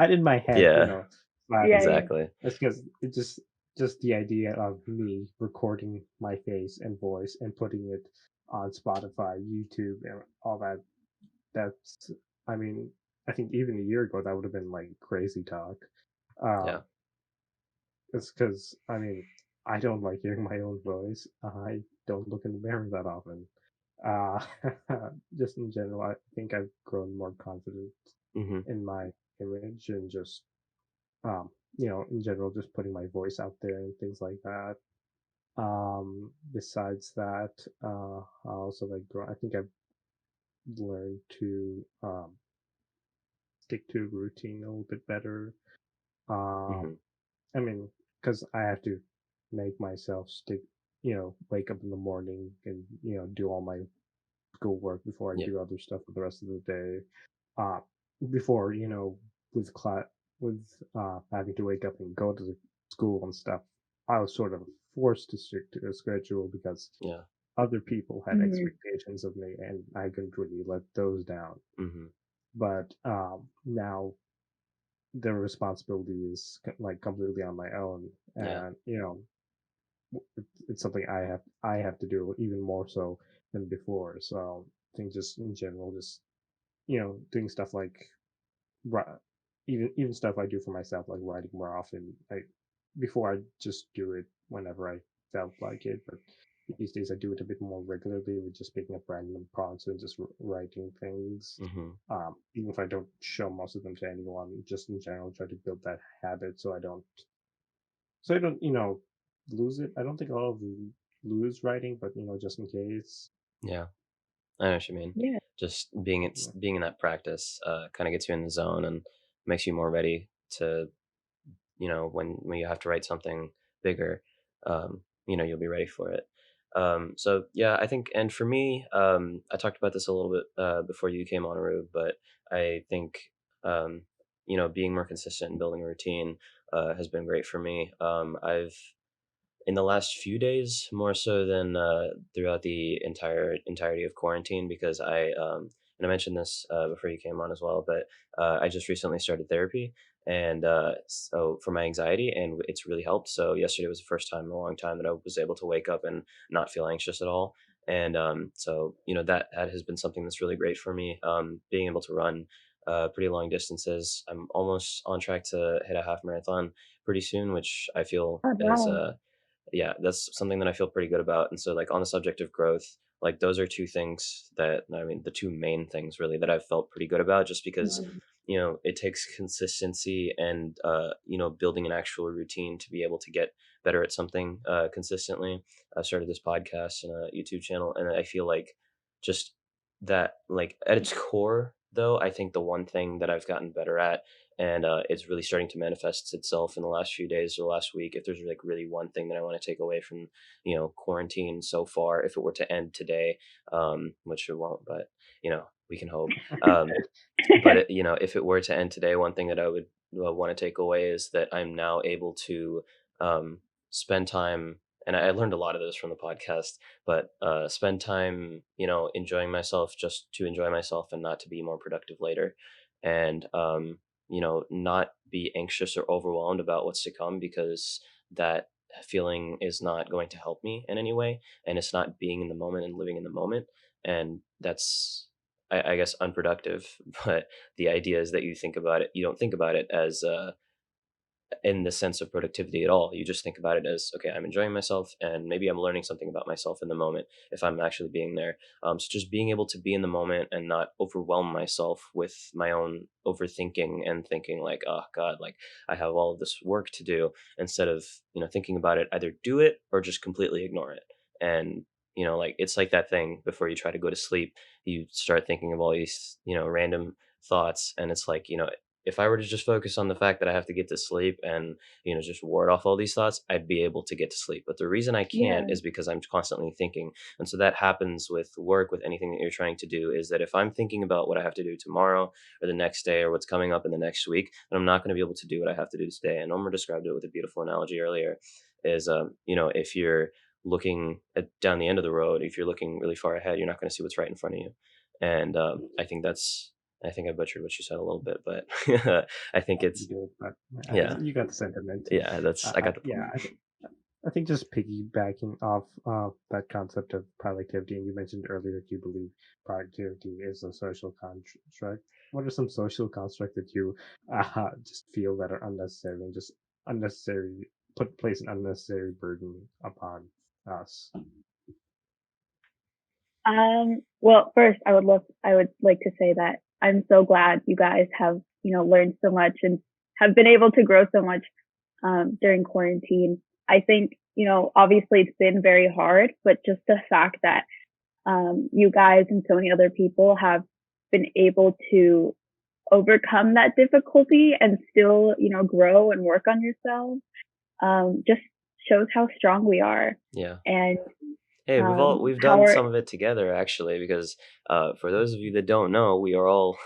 S2: in my head,
S1: Yeah.
S2: slap
S3: Yeah,
S2: you.
S1: Exactly.
S2: It's because it's just the idea of me recording my face and voice and putting it on Spotify, YouTube, and all that. That's, I mean, I think even a year ago that would have been like crazy talk.
S1: Yeah.
S2: It's because I don't like hearing my own voice. I don't look in the mirror that often. Uh, just in general, I think I've grown more confident
S1: Hmm.
S2: in my image and just um, in general, just putting my voice out there and things like that. Besides that, I also like grow. I think I've learned to stick to a routine a little bit better. Um,
S1: Hmm.
S2: I mean, because I have to make myself stick, wake up in the morning and do all my schoolwork before I
S1: Yeah.
S2: do other stuff for the rest of the day. Uh, before with class with having to wake up and go to the school and stuff, I was sort of forced to stick to a schedule because
S1: Yeah.
S2: other people had
S3: Mhm.
S2: expectations of me, and I couldn't really let those down.
S1: Hmm.
S2: But now the responsibility is like completely on my own,
S1: Yeah.
S2: and it's something I have to do even more so than before. So I think just in general, just doing stuff like ri- even stuff I do for myself, like writing more often. Before I just do it whenever I felt like it, but these days I do it a bit more regularly with just picking up random prompts and just writing things.
S1: Hmm.
S2: Even if I don't show most of them to anyone, just in general, try to build that habit so I don't lose it. I don't think I'll lose writing, but just in case.
S1: Yeah. I know what you mean.
S3: Yeah.
S1: Just being in that practice kind of gets you in the zone and makes you more ready to, when you have to write something bigger, you'll be ready for it. So yeah, I think, and for me, I talked about this a little bit before you came on, Arub, but I think, um, being more consistent and building a routine has been great for me. I've in the last few days more so than throughout the entirety of quarantine, because and I mentioned this before you came on as well, but I just recently started therapy, and so for my anxiety, and it's really helped. So yesterday was the first time in a long time that I was able to wake up and not feel anxious at all. And so that has been something that's really great for me, being able to run pretty long distances. I'm almost on track to hit a half marathon pretty soon, which I feel
S3: Oh,
S1: is
S3: wow.
S1: yeah, that's something that I feel pretty good about. And so, like, on the subject of growth, like, those are two things that, I mean, the two main things really that I've felt pretty good about, just because,
S3: Mhm.
S1: it takes consistency and, building an actual routine to be able to get better at something consistently. I started this podcast and a YouTube channel, and I feel like just that, like, at its core, though, I think the one thing that I've gotten better at, and it's really starting to manifest itself in the last few days or last week. If there's like really one thing that I want to take away from quarantine so far, if it were to end today, which it won't, but we can hope. But if it were to end today, one thing that I would want to take away is that I'm now able to um, spend time, and I learned a lot of this from the podcast, but spend time, enjoying myself just to enjoy myself and not to be more productive later. And, not be anxious or overwhelmed about what's to come, because that feeling is not going to help me in any way. And it's not being in the moment and living in the moment. And that's, I guess, unproductive. But the idea is that you don't think about it as, in the sense of productivity at all. You just think about it as, okay, I'm enjoying myself, and maybe I'm learning something about myself in the moment if I'm actually being there. So just being able to be in the moment and not overwhelm myself with my own overthinking and thinking like, oh God, like I have all of this work to do, instead of, thinking about it, either do it or just completely ignore it. And, like it's like that thing before you try to go to sleep, you start thinking of all these, random thoughts. And it's like, if I were to just focus on the fact that I have to get to sleep and, just ward off all these thoughts, I'd be able to get to sleep. But the reason I can't
S3: Yeah.
S1: is because I'm constantly thinking. And so that happens with work, with anything that you're trying to do, is that if I'm thinking about what I have to do tomorrow or the next day or what's coming up in the next week, then I'm not going to be able to do what I have to do today. And Omar described it with a beautiful analogy earlier, is, if you're looking down the end of the road, if you're looking really far ahead, you're not going to see what's right in front of you. And I think I butchered what you said a little bit, but I think it's,
S2: You do, but
S1: yeah,
S2: you got the sentiment.
S1: yeah, I got the
S2: Yeah,
S1: point.
S2: I think just piggybacking off that concept of productivity, and you mentioned earlier that you believe productivity is a social construct. What are some social constructs that you just feel that are unnecessary and just unnecessary place an unnecessary burden upon us?
S3: Well, first, I would like to say that I'm so glad you guys have, learned so much and have been able to grow so much, during quarantine. I think, obviously it's been very hard, but just the fact that, you guys and so many other people have been able to overcome that difficulty and still, grow and work on yourselves, just shows how strong we are,
S1: Yeah.
S3: and,
S1: Hey, we've
S3: how
S1: done
S3: our,
S1: some of it together, actually, because for those of you that don't know, we are all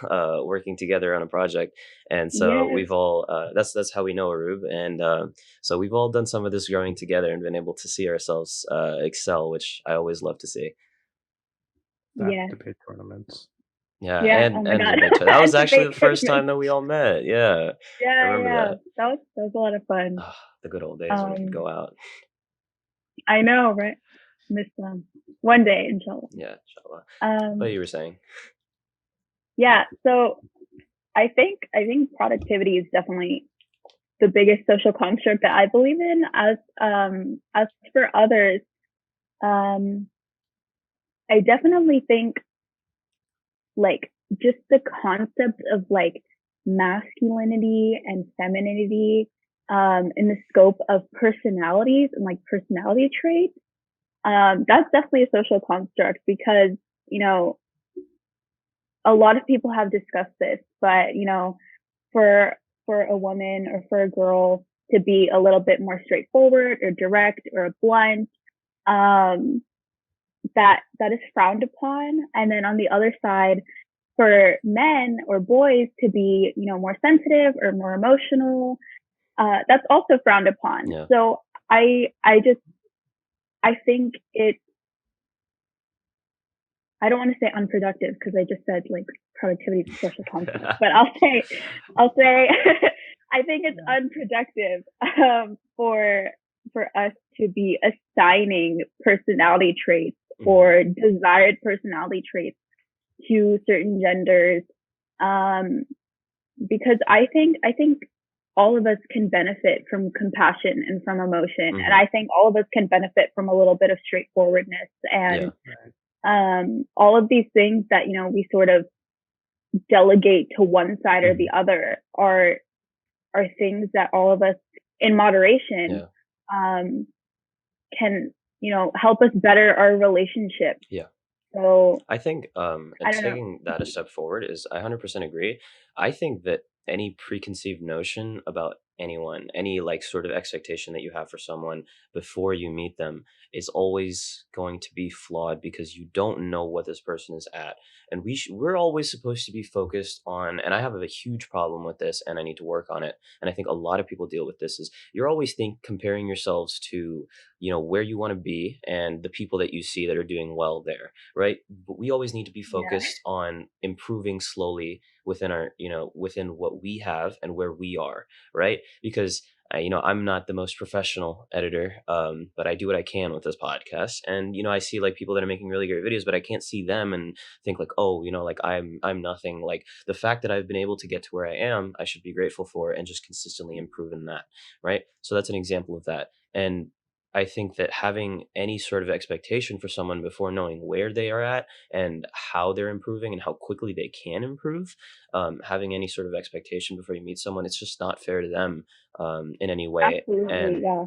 S1: working together on a project. And so
S3: yes,
S1: we've all, that's how we know Arub. And so we've all done some of this growing together and been able to see ourselves excel, which I always love to see.
S2: That
S3: yes,
S2: debate tournaments.
S1: Yeah,
S3: yeah, oh my
S1: and
S3: God,
S1: debate. That was
S3: and
S1: actually
S3: debate
S1: the first time
S3: tournament.
S1: that we all met. Yeah, I
S3: Yeah,
S1: remember
S3: yeah,
S1: that.
S3: that was a lot of fun.
S1: Ah, the good old days when we could
S3: Um,
S1: go out.
S3: I know, right? Miss them one day, inshallah.
S1: Yeah, inshallah. What
S3: Um,
S1: you were saying.
S3: yeah. So I think productivity is definitely the biggest social construct that I believe in. As for others, um, I definitely think like just the concept of like masculinity and femininity, in the scope of personalities and like personality traits. That's definitely a social construct because, you know, a lot of people have discussed this, but, for, for a woman or for a girl to be a little bit more straightforward or direct or blunt, um, that is frowned upon. And then on the other side, for men or boys to be, more sensitive or more emotional, that's also frowned upon.
S1: Yeah.
S3: So I think I don't want to say unproductive because I just said like productivity is a social concept, but I'll say, I think it's unproductive, for us to be assigning personality traits or desired personality traits to certain genders, um, because I think all of us can benefit from compassion and from emotion, and I think all of us can benefit from a little bit of straightforwardness
S1: Yeah.
S3: and, all of these things that we sort of delegate to one side or the other are things that all of us in moderation,
S1: Yeah.
S3: um, can help us better our relationships.
S1: Yeah.
S3: So
S1: I think,
S3: I
S1: and
S3: don't know.
S1: taking that a step forward is, I 100% agree. I think that any preconceived notion about anyone, any like sort of expectation that you have for someone before you meet them is always going to be flawed because you don't know what this person is at. And we're always supposed to be focused on, and I have a huge problem with this and I need to work on it. And I think a lot of people deal with this is you're always comparing yourselves to, where you want to be and the people that you see that are doing well there, right? But we always need to be
S3: Yeah,
S1: focused on improving slowly within within what we have and where we are, right? Because I'm not the most professional editor, but I do what I can with this podcast. And I see like people that are making really great videos, but I can't see them and think like, oh, like I'm nothing. Like the fact that I've been able to get to where I am, I should be grateful for and just consistently improve in that, right? So that's an example of that. And I think that having any sort of expectation for someone before knowing where they are at and how they're improving and how quickly they can improve, having any sort of expectation before you meet someone, it's just not fair to them in any way.
S3: absolutely.
S1: And
S3: Yeah.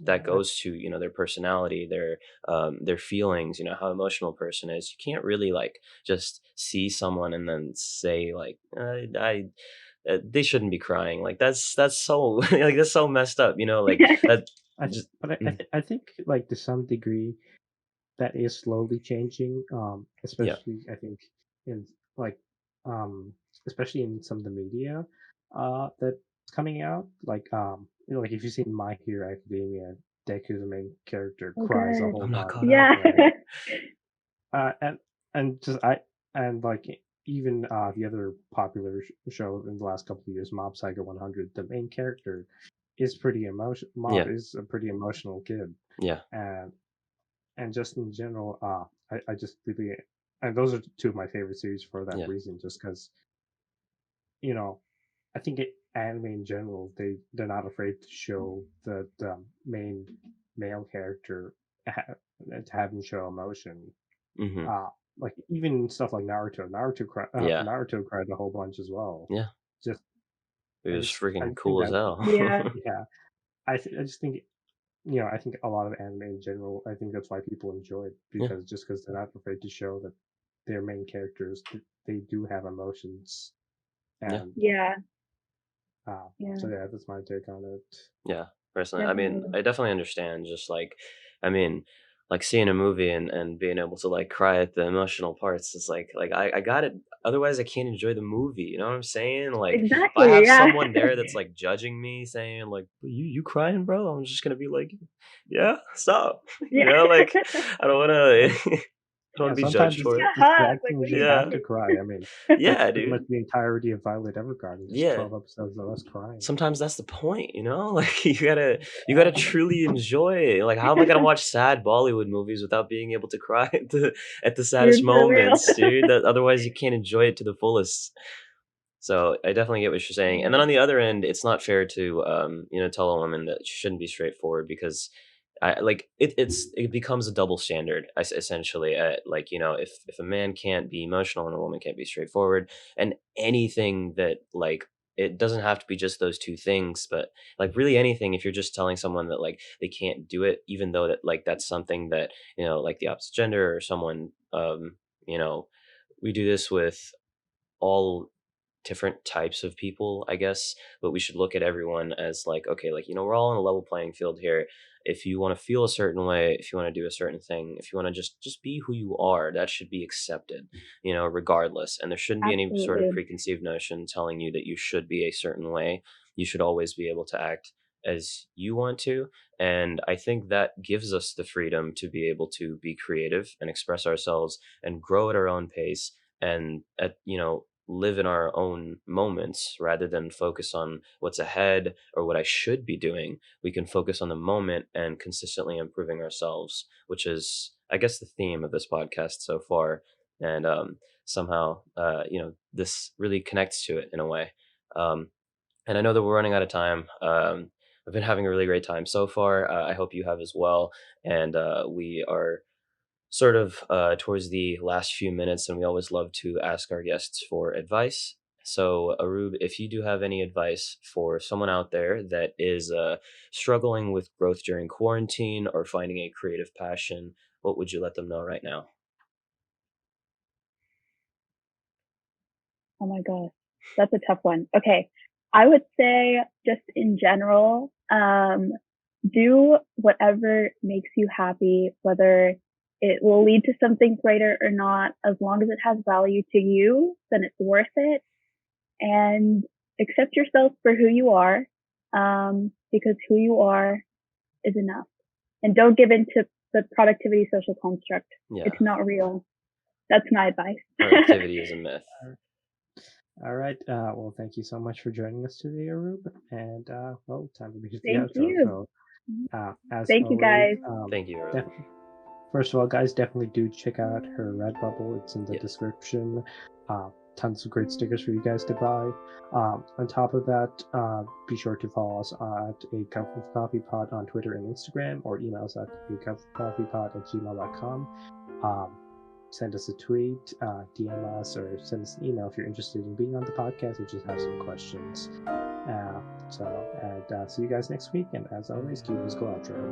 S1: that goes to their personality, their feelings, how emotional a person is. You can't really like just see someone and then say like I they shouldn't be crying. Like that's so like that's so messed up. Like that. Just mm,
S2: I think like to some degree that is slowly changing.
S1: yeah,
S2: Especially I think in like um especially in some of the media that's coming out. Like like if you've seen My Hero Academia, Deku, the main character,
S3: Oh,
S2: cries a
S3: good.
S2: whole
S1: I'm not
S2: bunch,
S1: caught up.
S3: Yeah.
S2: right? Uh, and and just I and like even the other popular show in the last couple of years, Mob Psycho 100, the main character is pretty emotion. Mob
S1: Yeah,
S2: is a pretty emotional kid,
S1: yeah,
S2: and just in general, I just really, and those are two of my favorite series for that
S1: yeah,
S2: reason, just because you know I think anime in general, they're not afraid to show the main male character ha- to have him show emotion.
S1: hmm,
S2: Uh, like even stuff like Naruto.
S1: yeah,
S2: Naruto cried a whole bunch as well.
S1: yeah.
S2: Just
S1: It was
S2: I
S1: freaking
S2: just think
S1: cool as
S2: that
S1: hell.
S3: Yeah.
S2: yeah, I just think I think a lot of anime in general. I think that's why people enjoy it
S1: Yeah,
S2: because they're not afraid to show that their main characters they do have emotions
S1: yeah,
S2: and
S3: Yeah.
S2: so
S3: Yeah.
S2: yeah, that's my take on it.
S1: yeah. Personally, I mean,
S3: Definitely.
S1: I definitely understand. Just like, I mean, like seeing a movie and being able to like cry at the emotional parts is like I got it. Otherwise, I can't enjoy the movie. You know what I'm saying? Like, if I
S3: Exactly.
S1: have
S3: Yeah.
S1: someone there that's like judging me, saying like, you crying, bro," I'm just gonna be like, "Yeah, stop."
S3: Yeah.
S1: Like, I don't wanna, I don't wanna
S2: Yeah,
S1: be
S2: sometimes
S1: judged
S3: Give me
S1: for it.
S3: a
S2: it's
S3: hug. Like,
S2: acting you
S3: what are
S2: just
S3: you
S2: have
S1: Yeah,
S2: to cry. I mean, that's
S1: yeah,
S2: pretty much
S1: dude.
S2: the entirety of Violet Evergarden, just
S1: Yeah.
S2: 12 episodes of us crying.
S1: Sometimes that's the point, like you gotta
S2: Yeah.
S1: truly enjoy it. Like how am I gonna watch sad Bollywood movies without being able to cry at the saddest
S3: Dude, for real.
S1: moments, dude? That otherwise you can't enjoy it to the fullest. So I definitely get what you're saying. And then
S3: Yeah.
S1: on the other end, it's not fair to tell a woman that she shouldn't be straightforward because I like it becomes a double standard essentially. Like if a man can't be emotional and a woman can't be straightforward, and anything that like it doesn't have to be just those two things, but like really anything. If you're just telling someone that like they can't do it, even though that like that's something that like the opposite gender or someone you know we do this with all different types of people, I guess, but we should look at everyone as like, okay, like, we're all on a level playing field here. If you want to feel a certain way, if you want to do a certain thing, if you want to just be who you are, that should be accepted, regardless. And there shouldn't be any sort of
S3: Absolutely.
S1: preconceived notion telling you that you should be a certain way. You should always be able to act as you want to. And I think that gives us the freedom to be able to be creative and express ourselves and grow at our own pace and live in our own moments rather than focus on what's ahead or what I should be doing. We can focus on the moment and consistently improving ourselves, which is, I guess, the theme of this podcast so far. And somehow, this really connects to it in a way. Um, and I know that we're running out of time. I've been having a really great time so far. I hope you have as well. And we are sort of towards the last few minutes, and we always love to ask our guests for advice. So, Arub, if you do have any advice for someone out there that is struggling with growth during quarantine or finding a creative passion, what would you let them know right now?
S3: Oh my gosh. That's a tough one. Okay. I would say just in general, do whatever makes you happy, whether it will lead to something greater or not. As long as it has value to you, then it's worth it. And accept yourself for who you are, because who you are is enough. And don't give in to the productivity social construct.
S1: Yeah,
S3: It's not real. That's my advice.
S1: productivity is a myth.
S2: All right. Well, thank you so much for joining us today, Arub. And well, time to reach the
S3: Thank
S2: outro.
S3: you.
S2: So, as
S3: Thank you,
S2: always,
S3: guys.
S1: Thank you, Arub.
S2: first of all, guys, definitely do check out her Redbubble. It's in the
S1: Yes.
S2: description. Tons of great stickers for you guys to buy. On top of that, be sure to follow us at A Cup of Coffee Pod on Twitter and Instagram, or email us at acupofcoffeepod@gmail.com. Send us a tweet, DM us, or send us an email if you're interested in being on the podcast or just have some questions. See you guys next week, and as always, keep musical outro.